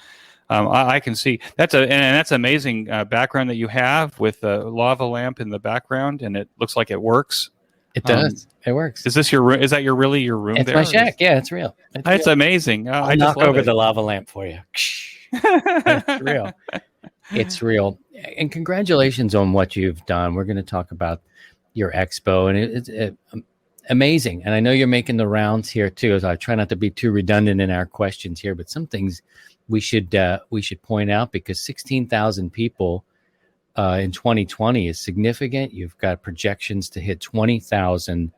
I can see that's amazing background that you have with the lava lamp in the background, and it looks like it works. It does. It works. Is this your room? Is that your room? It's there? My shack. Yeah, it's real. It's amazing. I'll knock over the lava lamp for you. It's real. It's real. And congratulations on what you've done. We're going to talk about your expo, and it's amazing. And I know you're making the rounds here too. As I try not to be too redundant in our questions here, but some things we should point out, because 16,000 people in 2020 is significant. You've got projections to hit 20,000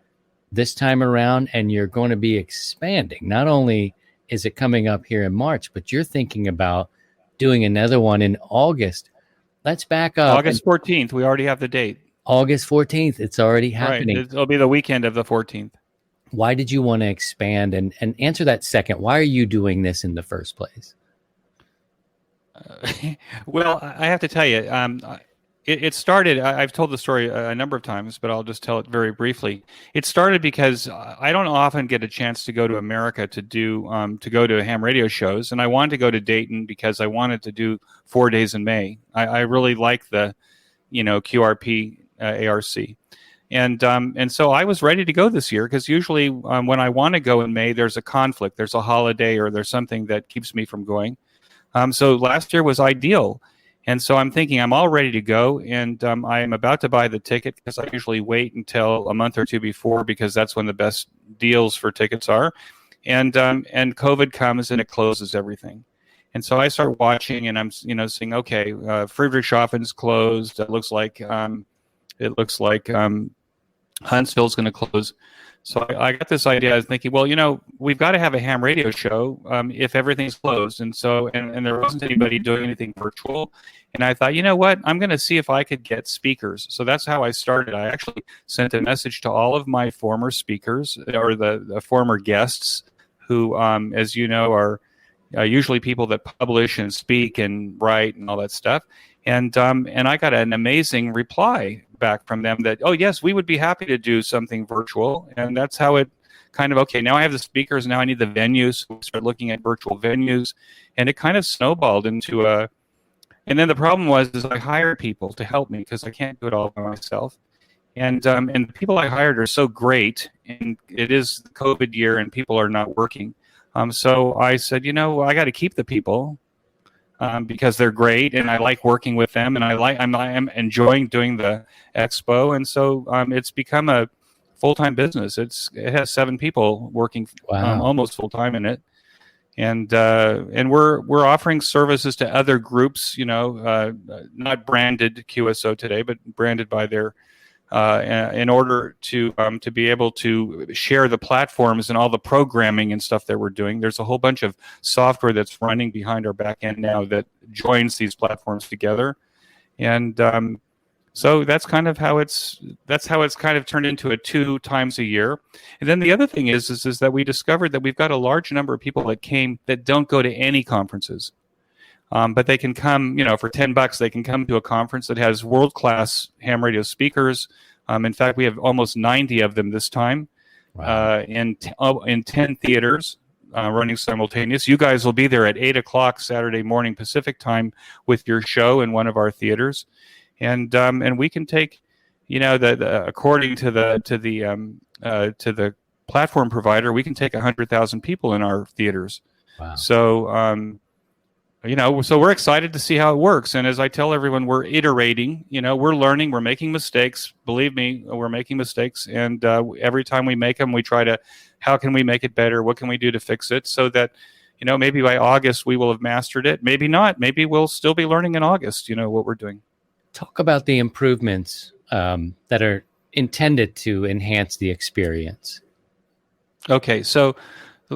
this time around, and you're going to be expanding. Not only is it coming up here in March, but you're thinking about doing another one in August. Let's back up. August 14th. We already have the date. August 14th. It's already happening. Right. It'll be the weekend of the 14th. Why did you want to expand? And answer that second. Why are you doing this in the first place? Well, I have to tell you, it started. I've told the story a number of times, but I'll just tell it very briefly. It started because I don't often get a chance to go to America to go to ham radio shows, and I wanted to go to Dayton because I wanted to do 4 days in May. I really like the, QRP ARC, and so I was ready to go this year, because usually when I want to go in May, there's a conflict, there's a holiday, or there's something that keeps me from going. So last year was ideal. And so I'm thinking I'm all ready to go, and I am about to buy the ticket, because I usually wait until a month or two before, because that's when the best deals for tickets are. And COVID comes and it closes everything. And so I start watching, and I'm saying, okay, Friedrichshafen's closed. It looks like Huntsville's going to close. So I got this idea. I was thinking, well, we've got to have a ham radio show if everything's closed. And so, and there wasn't anybody doing anything virtual. And I thought, you know what? I'm going to see if I could get speakers. So that's how I started. I actually sent a message to all of my former speakers or the former guests who, as you know, are usually people that publish and speak and write and all that stuff. And I got an amazing reply back from them that, oh, yes, we would be happy to do something virtual. And that's how it kind of, okay, now I have the speakers, now I need the venues. So we start looking at virtual venues. And it kind of snowballed into and then the problem was is I hired people to help me because I can't do it all by myself. And the people I hired are so great, and it is the COVID year and people are not working. So I said, I got to keep the people. Because they're great, and I like working with them, and I'm enjoying doing the expo, and so it's become a full-time business. It has 7 people working almost full-time in it, and we're offering services to other groups, not branded QSO Today, but branded by their. In order to be able to share the platforms and all the programming and stuff that we're doing. There's a whole bunch of software that's running behind our back end now that joins these platforms together, and so that's kind of how it's kind of turned into a 2 times a year. And then the other thing is that we discovered that we've got a large number of people that don't go to any conferences. But they can come, for $10, they can come to a conference that has world-class ham radio speakers. In fact, we have almost 90 of them this time. Wow. In 10 theaters running simultaneous. You guys will be there at 8 o'clock Saturday morning Pacific time with your show in one of our theaters, and we can take, according to the platform provider, we can take 100,000 people in our theaters. Wow. So. So we're excited to see how it works. And as I tell everyone, we're iterating, we're learning, we're making mistakes. Believe me, we're making mistakes. And every time we make them, we try to, how can we make it better? What can we do to fix it? So that, maybe by August we will have mastered it. Maybe not. Maybe we'll still be learning in August, what we're doing. Talk about the improvements that are intended to enhance the experience. Okay, so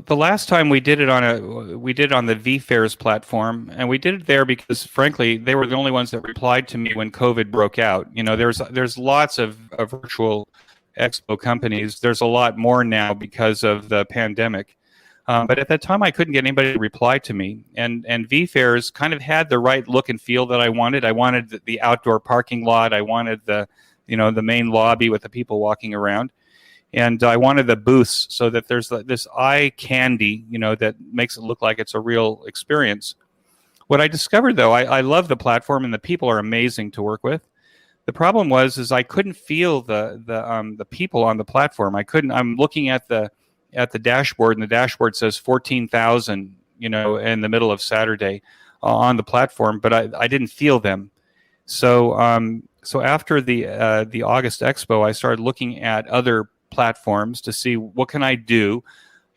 the last time we did it on the VFairs platform, and we did it there because, frankly, they were the only ones that replied to me when COVID broke out. There's lots of virtual expo companies. There's a lot more now because of the pandemic. But at that time, I couldn't get anybody to reply to me. And VFairs kind of had the right look and feel that I wanted. I wanted the outdoor parking lot. I wanted the main lobby with the people walking around. And I wanted the booths so that there's this eye candy, that makes it look like it's a real experience. What I discovered, though, I love the platform and the people are amazing to work with. The problem was I couldn't feel the people on the platform. I'm looking at the dashboard, and the dashboard says 14,000, in the middle of Saturday on the platform, but I didn't feel them. So after the August Expo, I started looking at other platforms to see what can I do,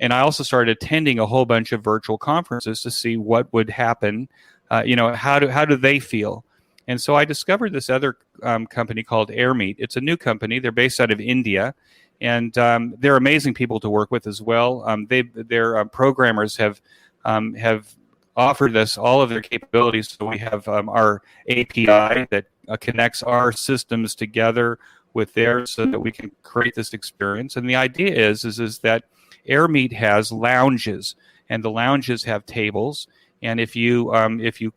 and I also started attending a whole bunch of virtual conferences to see what would happen. How do they feel? And so I discovered this other company called AirMeet. It's a new company. They're based out of India, and they're amazing people to work with as well. Their programmers have offered us all of their capabilities. So we have our API that connects our systems together with theirs so that we can create this experience. And the idea is that AirMeet has lounges, and the lounges have tables. And if you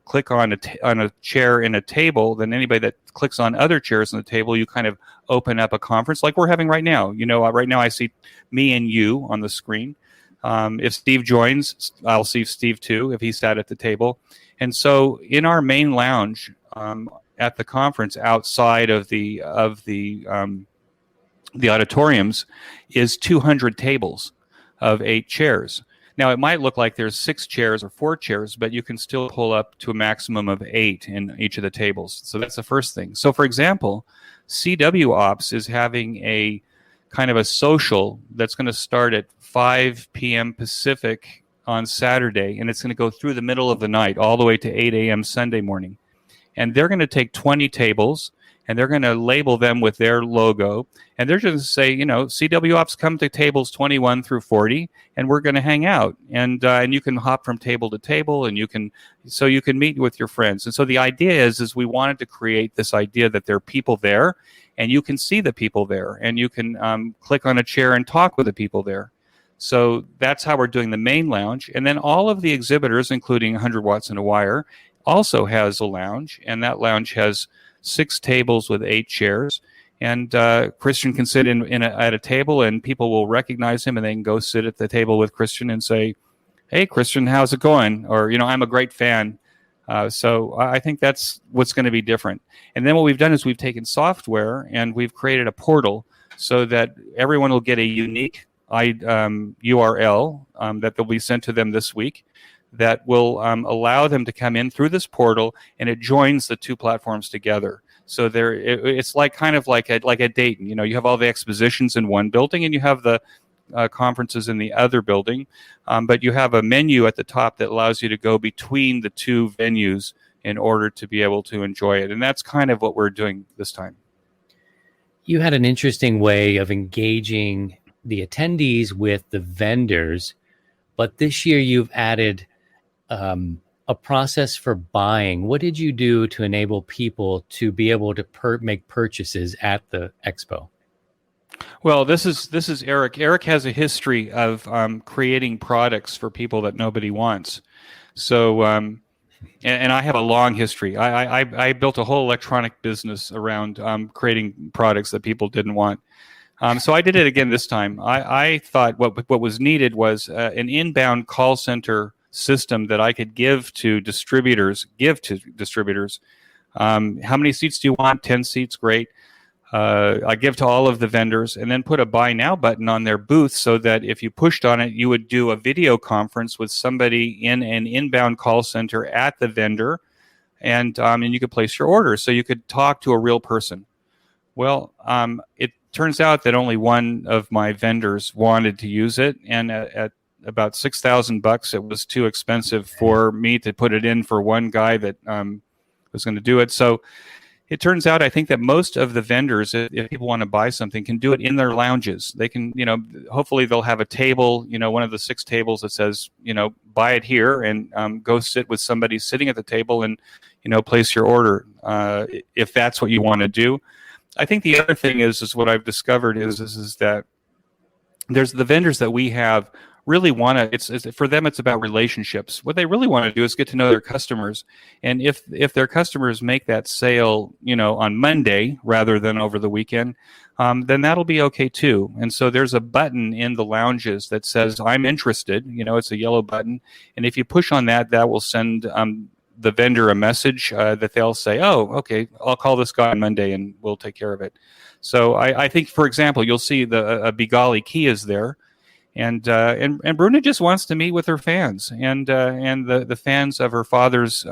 click on a chair in a table, then anybody that clicks on other chairs on the table, you kind of open up a conference like we're having right now. Right now I see me and you on the screen. If Steve joins, I'll see Steve too if he sat at the table. And so in our main lounge at the conference, outside of the auditoriums, is 200 tables of 8 chairs. Now, it might look like there's 6 chairs or 4 chairs, but you can still pull up to a maximum of 8 in each of the tables. So that's the first thing. So, for example, CW Ops is having a kind of a social that's going to start at 5 p.m. Pacific on Saturday, and it's going to go through the middle of the night all the way to 8 a.m. Sunday morning. And they're going to take 20 tables, and they're going to label them with their logo, and they're just going to say, CW Ops, come to tables 21 through 40, and we're going to hang out, and you can hop from table to table, and you can meet with your friends. And so the idea is we wanted to create this idea that there are people there, and you can see the people there, and you can click on a chair and talk with the people there. So that's how we're doing the main lounge. And then all of the exhibitors, including 100 Watts and a Wire, also has a lounge. And that lounge has 6 tables with 8 chairs. And Christian can sit at a table, and people will recognize him, and they can go sit at the table with Christian and say, "Hey, Christian, how's it going?" Or, "I'm a great fan." So I think that's what's going to be different. And then what we've done is we've taken software and we've created a portal so that everyone will get a unique URL that will be sent to them this week that will allow them to come in through this portal, and it joins the 2 platforms together. So it's kind of like a Dayton. You have all the expositions in one building, and you have the conferences in the other building, but you have a menu at the top that allows you to go between the 2 venues in order to be able to enjoy it. And that's kind of what we're doing this time. You had an interesting way of engaging the attendees with the vendors, but this year you've added a process for buying. What did you do to enable people to be able to make purchases at the expo? Well, this is Eric. Eric has a history of creating products for people that nobody wants. So, and I have a long history. I built a whole electronic business around creating products that people didn't want. So I did it again this time. I thought what was needed was an inbound call center system that I could give to distributors. How many seats do you want? 10 seats, great. I give to all of the vendors, and then put a buy now button on their booth so that if you pushed on it, you would do a video conference with somebody in an inbound call center at the vendor, and you could place your order. So you could talk to a real person. Well, it turns out that only one of my vendors wanted to use it, and at about $6,000, it was too expensive for me to put it in for one guy that was going to do it. So it turns out, I think that most of the vendors, if people want to buy something, can do it in their lounges. They can, hopefully they'll have a table, one of the 6 tables that says, buy it here, and go sit with somebody sitting at the table and, place your order if that's what you want to do. I think the other thing is what I've discovered is that there's the vendors that we have really want to, it's for them, it's about relationships. What they really want to do is get to know their customers. And if their customers make that sale, on Monday rather than over the weekend, then that'll be okay too. And so there's a button in the lounges that says, "I'm interested." It's a yellow button. And if you push on that, that will send the vendor a message that they'll say, "Oh, okay, I'll call this guy on Monday and we'll take care of it." So I think, for example, you'll see a Bigali key is there. And Bruna just wants to meet with her fans and the fans of her father's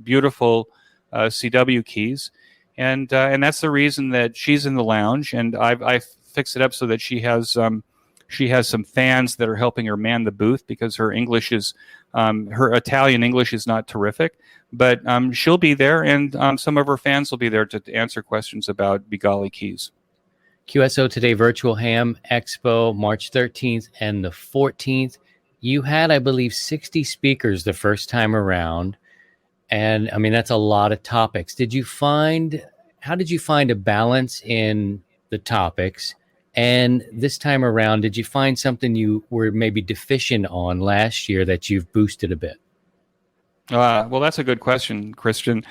beautiful CW keys, and that's the reason that she's in the lounge. And I fixed it up so that she has some fans that are helping her man the booth, because her English is her Italian English is not terrific, but she'll be there, and some of her fans will be there to answer questions about Bigali keys. QSO Today Virtual Ham Expo, March 13th and the 14th. You had, I believe, 60 speakers the first time around. And I mean, that's a lot of topics. How did you find a balance in the topics? And this time around, did you find something you were maybe deficient on last year that you've boosted a bit? Well, that's a good question, Christian.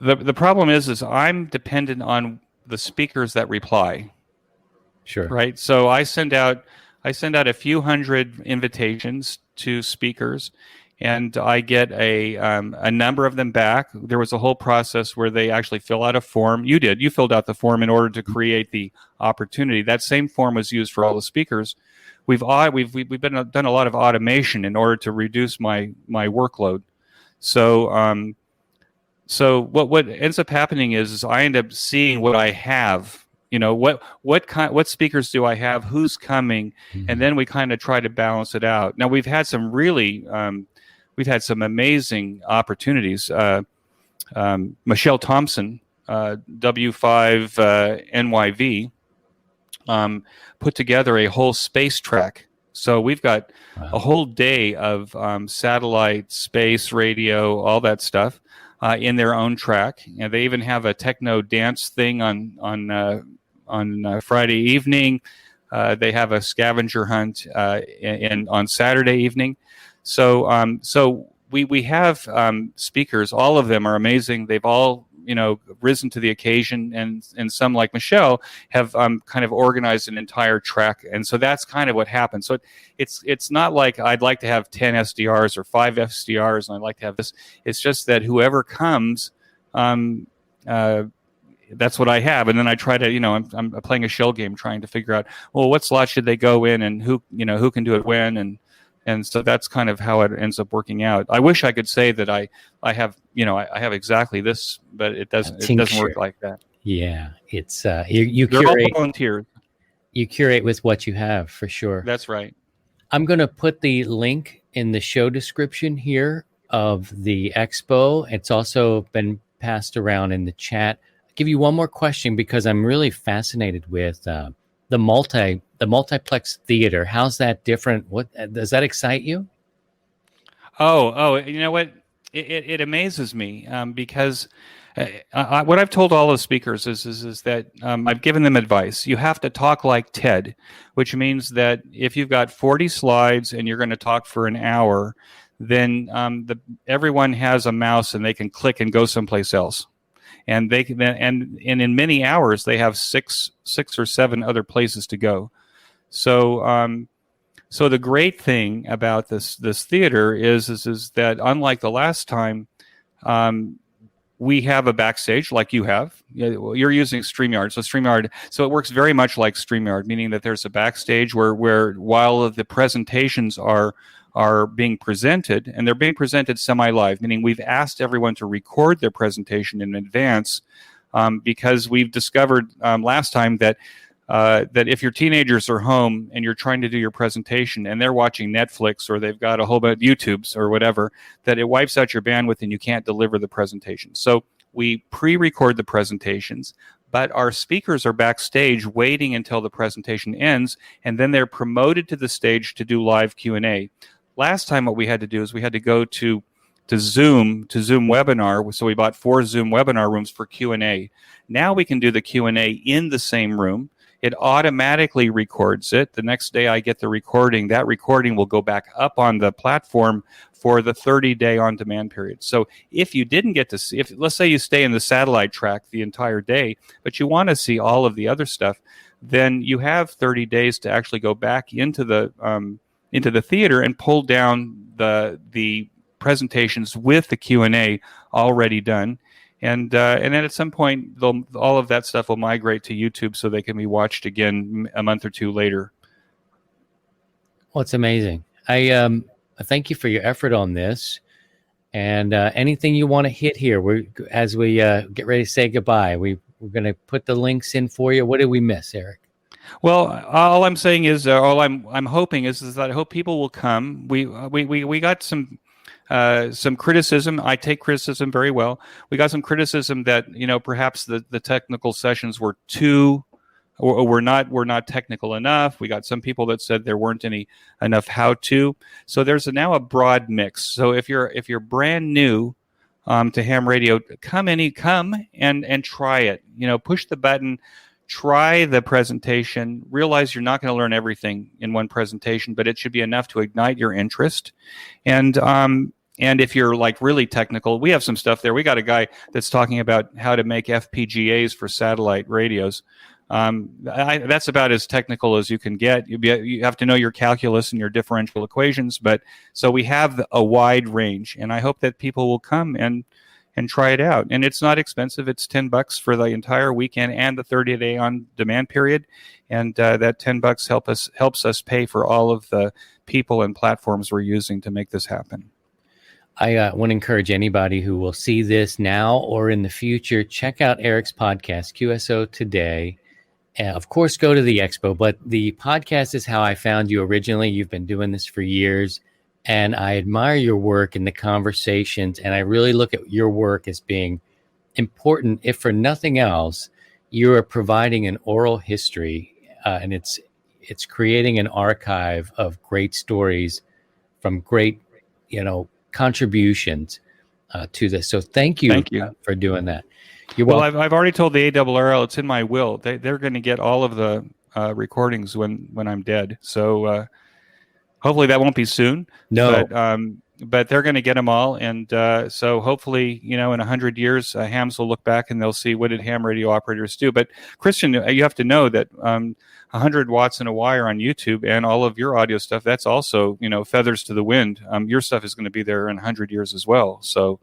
The problem is I'm dependent on the speakers that reply. Sure. Right. So I send out a few hundred invitations to speakers, and I get a number of them back. There was a whole process where they actually fill out a form. You filled out the form in order to create the opportunity. That same form was used for all the speakers. We've done a lot of automation in order to reduce my workload. So what ends up happening is I end up seeing what I have. What speakers do I have? Who's coming? Mm-hmm. And then we kind of try to balance it out. Now we've had some amazing opportunities. Michelle Thompson W5 NYV put together a whole space track. So we've got a whole day of satellite, space, radio, all that stuff in their own track. And they even have a techno dance thing on Friday evening. They have a scavenger hunt on Saturday evening. So we have speakers. All of them are amazing. They've all risen to the occasion, and some, like Michelle, have kind of organized an entire track. And so that's kind of what happens. So it's not like I'd like to have 10 SDRs or 5 SDRs, and I'd like to have this. It's just that whoever comes, that's what I have. And then I try to, I'm playing a shell game, trying to figure out, well, what slot should they go in, and who can do it when, and so that's kind of how it ends up working out. I wish I could say that I have exactly this, but it doesn't work like that. Yeah, it's you They're curate. all volunteers. You curate with what you have, for sure. That's right. I'm going to put the link in the show description here of the expo. It's also been passed around in the chat. I'll give you one more question, because I'm really fascinated with the multiplex theater. How's that different? What does that excite you? Oh, you know what? It amazes me because what I've told all the speakers is that I've given them advice. You have to talk like TED, which means that if you've got 40 slides and you're going to talk for an hour, then everyone has a mouse and they can click and go someplace else. And they can, and in many hours they have six or seven other places to go. So so the great thing about this theater is that, unlike the last time, we have a backstage like you have. You're using StreamYard, so it works very much like StreamYard, meaning that there's a backstage where while the presentations are being presented, and they're being presented semi-live, meaning we've asked everyone to record their presentation in advance, because we've discovered last time that if your teenagers are home and you're trying to do your presentation and they're watching Netflix, or they've got a whole bunch of YouTubes or whatever, that it wipes out your bandwidth and you can't deliver the presentation. So we pre-record the presentations, but our speakers are backstage waiting until the presentation ends, and then they're promoted to the stage to do live Q&A. Last time what we had to do is we had to go to Zoom webinar, so we bought 4 Zoom webinar rooms for Q&A. Now we can do the Q&A in the same room. It automatically records it. The next day I get the recording. That recording will go back up on the platform for the 30-day on-demand period. So if you didn't get to see, let's say you stay in the satellite track the entire day, but you want to see all of the other stuff, then you have 30 days to actually go back into the theater and pull down the presentations with the Q&A already done. And then at some point, all of that stuff will migrate to YouTube so they can be watched again a month or two later. Well, it's amazing. I thank you for your effort on this. And anything you want to hit here, as we get ready to say goodbye, we're going to put the links in for you. What did we miss, Eric? Well, all I'm saying is, all I'm hoping is that I hope people will come. We got some criticism. I take criticism very well. We got some criticism that perhaps the technical sessions were too, or were not technical enough. We got some people that said there weren't enough how to. So there's now a broad mix. So if you're brand new to ham radio, come and try it. Push the button. Try the presentation. Realize you're not going to learn everything in one presentation, but it should be enough to ignite your interest. And if you're like really technical, we have some stuff there. We got a guy that's talking about how to make FPGAs for satellite radios. That's about as technical as you can get. You have to know your calculus and your differential equations. But so we have a wide range, and I hope that people will come and try it out. And it's not expensive. It's $10 for the entire weekend and the 30-day on-demand period. And that $10 helps us pay for all of the people and platforms we're using to make this happen. I want to encourage anybody who will see this now or in the future, check out Eric's podcast, QSO Today. Of course, go to the expo, but the podcast is how I found you originally. You've been doing this for years. And I admire your work and the conversations, and I really look at your work as being important, if for nothing else, you are providing an oral history, and it's creating an archive of great stories from great, contributions to this. So thank you for doing that. You're welcome. I've already told the ARRL, it's in my will. They're going to get all of the recordings when I'm dead. So hopefully that won't be soon. No. But they're going to get them all. And so hopefully, in 100 years, hams will look back and they'll see, what did ham radio operators do? But Christian, you have to know that 100 watts in a wire on YouTube and all of your audio stuff, that's also, feathers to the wind. Your stuff is going to be there in 100 years as well. So,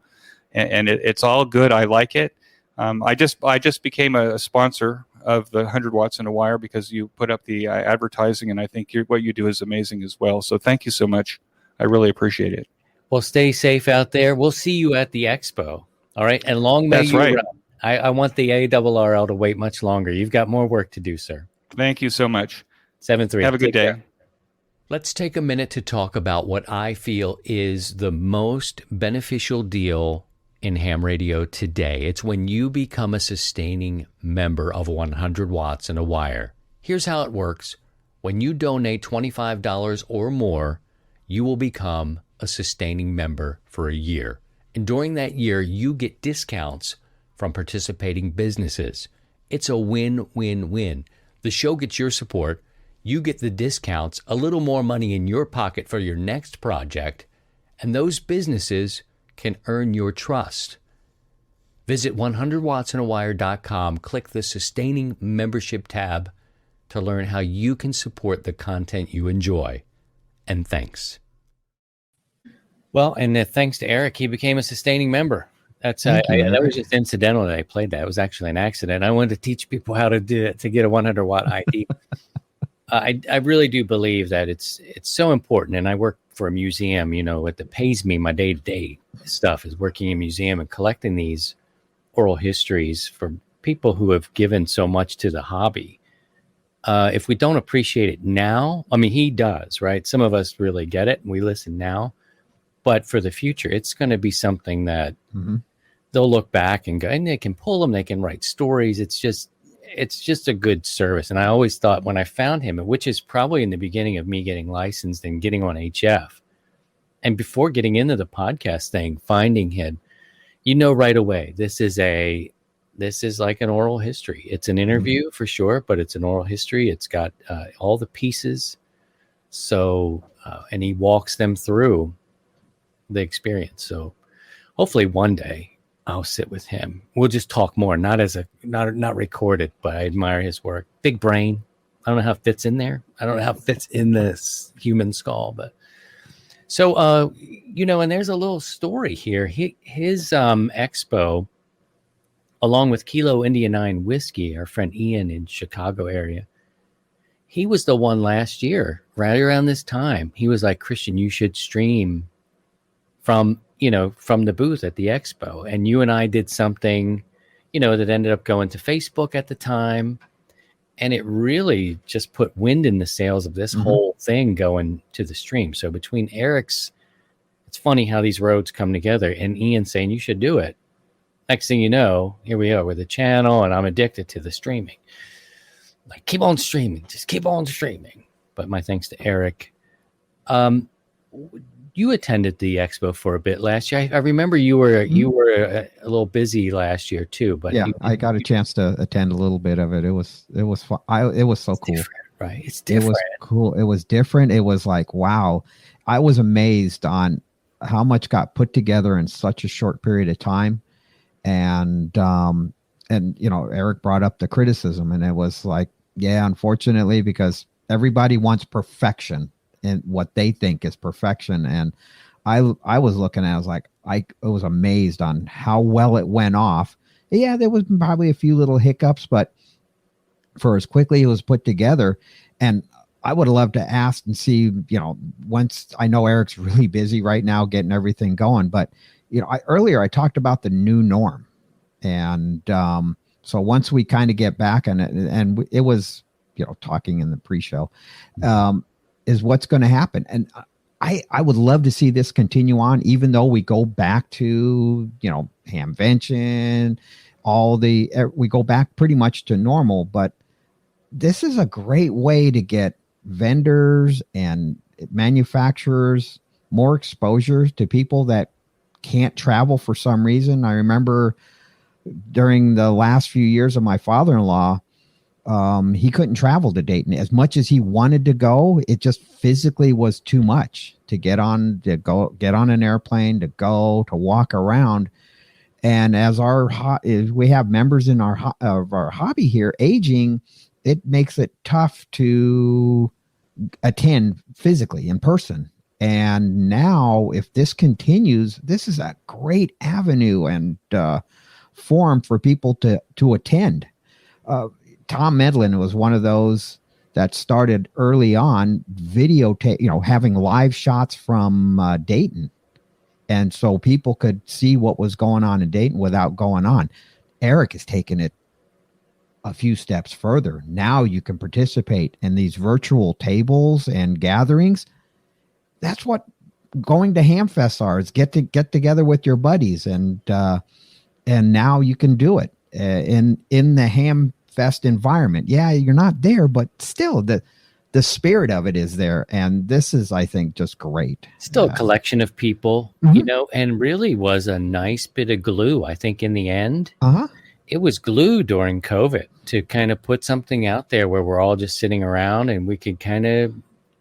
and it's all good. I like it. I just became a sponsor of the 100 watts in a wire because you put up the advertising, and I think what you do is amazing as well. So thank you so much. I really appreciate it. Well, stay safe out there. We'll see you at the Expo. All right. And long may you run. I want the ARRL to wait much longer. You've got more work to do, sir. Thank you so much. 7-3. Have a good day. Care. Let's take a minute to talk about what I feel is the most beneficial deal in ham radio today. It's when you become a sustaining member of 100 watts in a wire. Here's how it works. When you donate $25 or more, you will become a sustaining member for a year. And during that year, you get discounts from participating businesses. It's a win-win-win. The show gets your support, you get the discounts, a little more money in your pocket for your next project, and those businesses can earn your trust. Visit 100wattsinawire.com, click the Sustaining Membership tab to learn how you can support the content you enjoy. And thanks. Well, and thanks to Eric, he became a sustaining member. That was just incidental that I played that. It was actually an accident. I wanted to teach people how to do it, to get a 100-watt ID. I really do believe that it's so important. And I work for a museum, that pays me. My day-to-day stuff is working in a museum and collecting these oral histories for people who have given so much to the hobby. If we don't appreciate it now, he does, right? Some of us really get it and we listen now. But for the future, it's going to be something that they'll look back and go, and they can pull them, they can write stories. It's just a good service. And I always thought when I found him, which is probably in the beginning of me getting licensed and getting on HF, and before getting into the podcast thing, finding him, right away, this is like an oral history. It's an interview for sure, but it's an oral history. It's got all the pieces. So, and he walks them through the experience. So hopefully one day I'll sit with him. We'll just talk more, not recorded, but I admire his work. Big brain. I don't know how it fits in there. I don't know how it fits in this human skull, but so, and there's a little story here. His Expo, along with Kilo India 9 Whiskey, our friend Ian in Chicago area, he was the one last year, right around this time. He was like, Christian, you should stream from the booth at the Expo. And you and I did something, that ended up going to Facebook at the time. And it really just put wind in the sails of this whole thing going to the stream. So between Eric's, it's funny how these roads come together, and Ian saying, you should do it. Next thing you know, here we are with a channel, and I'm addicted to the streaming. Like, keep on streaming, just keep on streaming. But my thanks to Eric. You attended the Expo for a bit last year. I remember you were a little busy last year too. But yeah, I got a chance to attend a little bit of it. It was fun. It was so cool. Right, it's different. It was cool. It was different. It was like, wow. I was amazed on how much got put together in such a short period of time, and Eric brought up the criticism, and it was like, yeah, unfortunately, because everybody wants perfection and what they think is perfection. And I was looking at it, I was like, I was amazed on how well it went off. Yeah, there was probably a few little hiccups, but for as quickly it was put together. And I would have loved to ask and see, once I know Eric's really busy right now getting everything going, but earlier I talked about the new norm. And so once we kind of get back on it, and it was, talking in the pre-show, is what's going to happen. And I would love to see this continue on, even though we go back to, Hamvention, we go back pretty much to normal, but this is a great way to get vendors and manufacturers more exposure to people that can't travel for some reason. I remember during the last few years of my father-in-law, he couldn't travel to Dayton as much as he wanted to go. It just physically was too much to get on an airplane, to walk around. And as we have members in our hobby here aging, it makes it tough to attend physically in person. And now if this continues, this is a great avenue and forum for people to attend. Tom Medlin was one of those that started early on videotape, having live shots from Dayton. And so people could see what was going on in Dayton without going on. Eric has taken it a few steps further. Now you can participate in these virtual tables and gatherings. That's what going to Hamfests are. Is get together with your buddies, and now you can do it in the Hamfest environment. Yeah, you're not there, but still the spirit of it is there. And this is, I think, just great. Still a collection of people, and really was a nice bit of glue, I think, in the end. It was glue during COVID to kind of put something out there where we're all just sitting around and we could kind of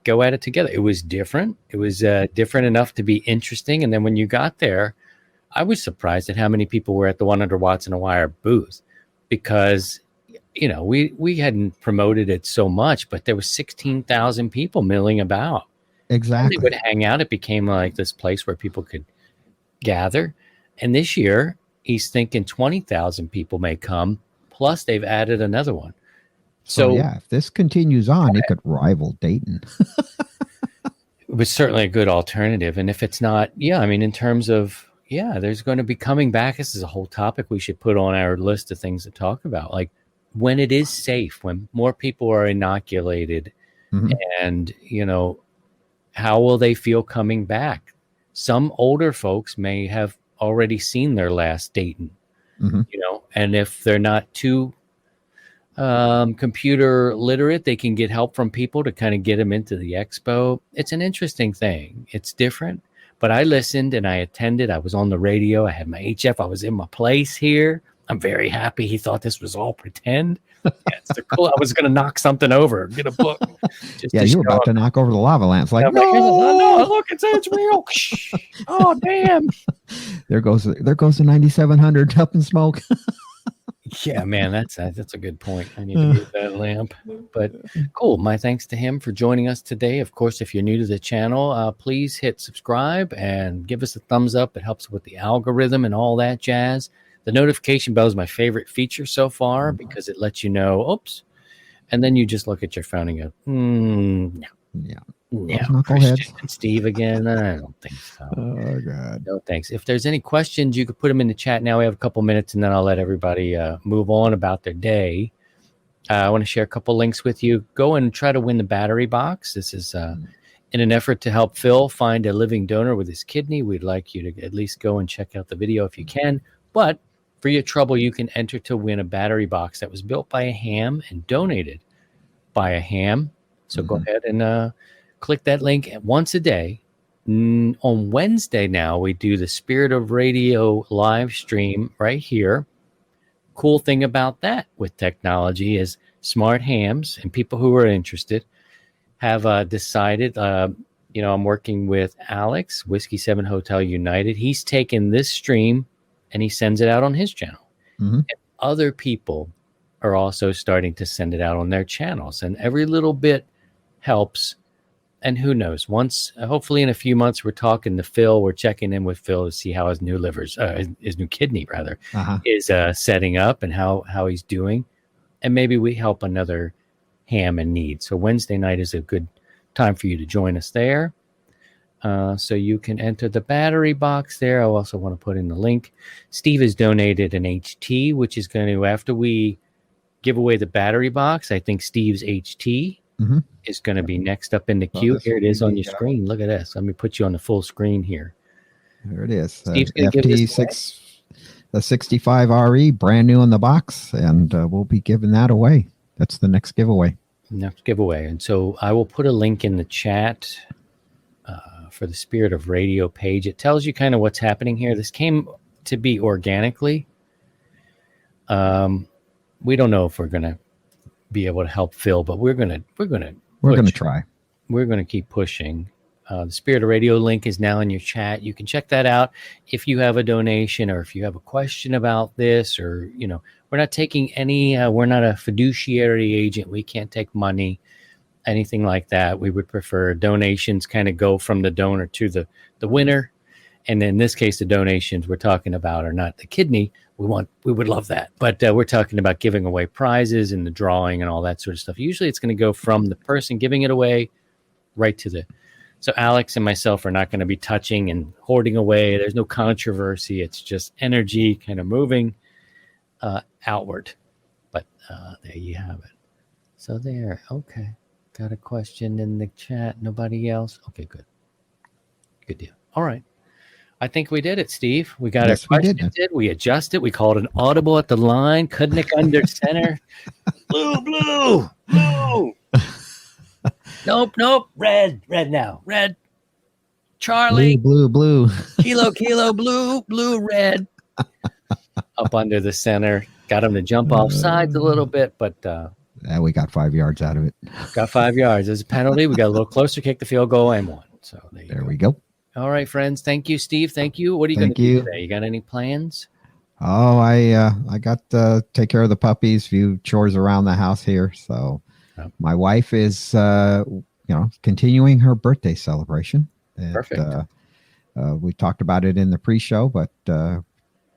go at it together. It was different. It was different enough to be interesting. And then when you got there, I was surprised at how many people were at the 100 Watts and a Wire booth, because we hadn't promoted it so much, but there was 16,000 people milling about. Exactly. And they would hang out. It became like this place where people could gather. And this year, he's thinking 20,000 people may come. Plus, they've added another one. So yeah, if this continues on, it could rival Dayton. It was certainly a good alternative. And if it's not, in terms of, there's going to be coming back. This is a whole topic we should put on our list of things to talk about. Like, when it is safe, when more people are inoculated, and, how will they feel coming back? Some older folks may have already seen their last Dayton, and if they're not too computer literate, they can get help from people to kind of get them into the expo. It's an interesting thing. It's different, but I listened and I attended. I was on the radio. I had my HF. I was in my place here. I'm very happy he thought this was all pretend. Yeah, it's so cool. I was going to knock something over, get a book. You were about to knock over the lava lamps. Like, no, look, it's real. Oh, damn. There goes the 9700 up in smoke. Yeah, man, that's a good point. I need to move that lamp. But cool. My thanks to him for joining us today. Of course, if you're new to the channel, please hit subscribe and give us a thumbs up. It helps with the algorithm and all that jazz. The notification bell is my favorite feature so far because it lets you know, oops. And then you just look at your phone and go, no. Yeah. No, Christian and Steve again. I don't think so. Oh, God. No, thanks. If there's any questions, you could put them in the chat now. We have a couple minutes, and then I'll let everybody move on about their day. I want to share a couple links with you. Go and try to win the battery box. This is in an effort to help Phil find a living donor with his kidney. We'd like you to at least go and check out the video if you can. But for your trouble, you can enter to win a battery box that was built by a ham and donated by a ham. So go ahead and click that link once a day. On Wednesday now, we do the Spirit of Radio live stream right here. Cool thing about that with technology is smart hams and people who are interested have decided, I'm working with Alex, Whiskey 7 Hotel United. He's taken this stream and he sends it out on his channel. And other people are also starting to send it out on their channels. And every little bit helps. And who knows, once, hopefully in a few months, we're talking to Phil. We're checking in with Phil to see how his new his new kidney is setting up and how he's doing. And maybe we help another ham in need. So Wednesday night is a good time for you to join us there. So you can enter the battery box there. I also want to put in the link. Steve has donated an HT, which is going to, after we give away the battery box, I think Steve's HT is going to be next up in the queue. Here it is on your screen. Look at this. Let me put you on the full screen here. There it is. Steve's going to give this the 65 RE, brand new in the box, and we'll be giving that away. That's the next giveaway. Next giveaway. And so I will put a link in the chat for the Spirit of Radio page. It tells you kind of what's happening here. This came to be organically. We don't know if we're going to be able to help Phil, but we're going to try. We're going to keep pushing. The Spirit of Radio link is now in your chat. You can check that out if you have a donation or if you have a question about this, or, we're not taking any, we're not a fiduciary agent. We can't take money, anything like that. We would prefer donations kind of go from the donor to the winner. And in this case, the donations we're talking about are not the kidney. We would love that. But we're talking about giving away prizes and the drawing and all that sort of stuff. Usually it's going to go from the person giving it away right to the... So Alex and myself are not going to be touching and hoarding away. There's no controversy. It's just energy kind of moving outward. But there you have it. So there. Okay. Got a question in the chat. Nobody else? Okay, good. Good deal. All right. I think we did it, Steve. We got our question. We adjusted. We called an audible at the line. Kudnick under center. Blue. Nope. Red now. Red. Charlie. Blue. Kilo, blue, red. Up under the center. Got him to jump off sides a little bit, but we got 5 yards out of it. Got 5 yards. As a penalty, we got a little closer, kick the field goal, and won. So there we go. All right, friends. Thank you, Steve. Thank you. What are you going to do today? You got any plans? Oh, I got to take care of the puppies, few chores around the house here. So my wife is, continuing her birthday celebration. Perfect. We talked about it in the pre-show, but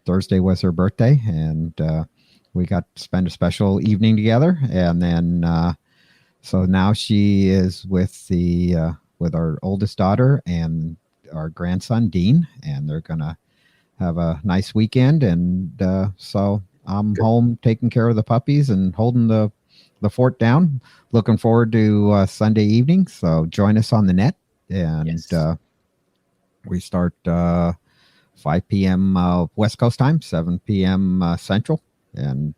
Thursday was her birthday, and we got to spend a special evening together. And then, so now she is with with our oldest daughter and our grandson Dean, and they're gonna have a nice weekend. And so I'm home taking care of the puppies and holding the fort down. Looking forward to Sunday evening. So join us on the net, and we start 5 p.m. West Coast time, 7 p.m. Central, and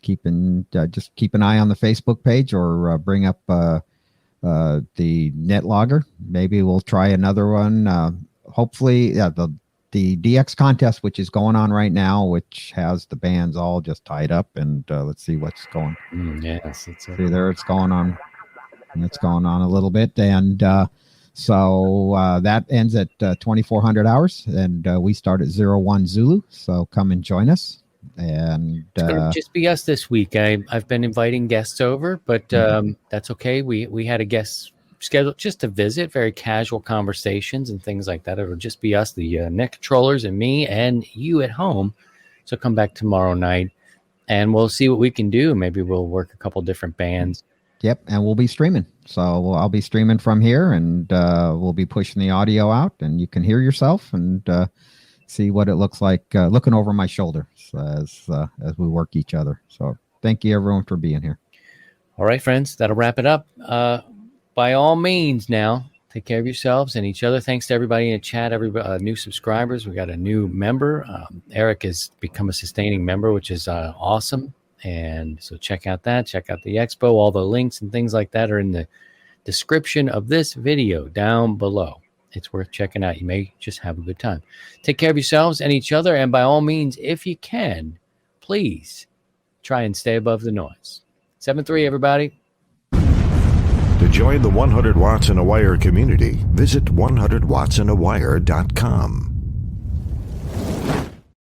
keep an eye on the Facebook page, or bring up the net logger. Maybe we'll try another one. Hopefully, the DX contest, which is going on right now, which has the bands all just tied up, and let's see what's going. Yes, see there, it's going on. It's going on a little bit, and so that ends at 2400 hours, and we start at 01 Zulu. So come and join us. And it's gonna just be us this week. I've been inviting guests over, but that's okay. We had a guest scheduled just to visit, very casual conversations and things like that. It'll just be us, the net controllers, and me and you at home. So come back tomorrow night, and we'll see what we can do. Maybe we'll work a couple different bands. Yep, and we'll be streaming. So I'll be streaming from here, and we'll be pushing the audio out, and you can hear yourself and see what it looks like looking over my shoulder as we work each other. So thank you, everyone, for being here. All right, friends, that'll wrap it up. By all means, now take care of yourselves and each other. Thanks to everybody in the chat, everybody, new subscribers. We got a new member. Eric has become a sustaining member, which is awesome. And so check out that. Check out the expo. All the links and things like that are in the description of this video down below. It's worth checking out. You may just have a good time. Take care of yourselves and each other. And by all means, if you can, please try and stay above the noise. 7-3, everybody. To join the 100 Watts in a Wire community, visit 100wattsinawire.com.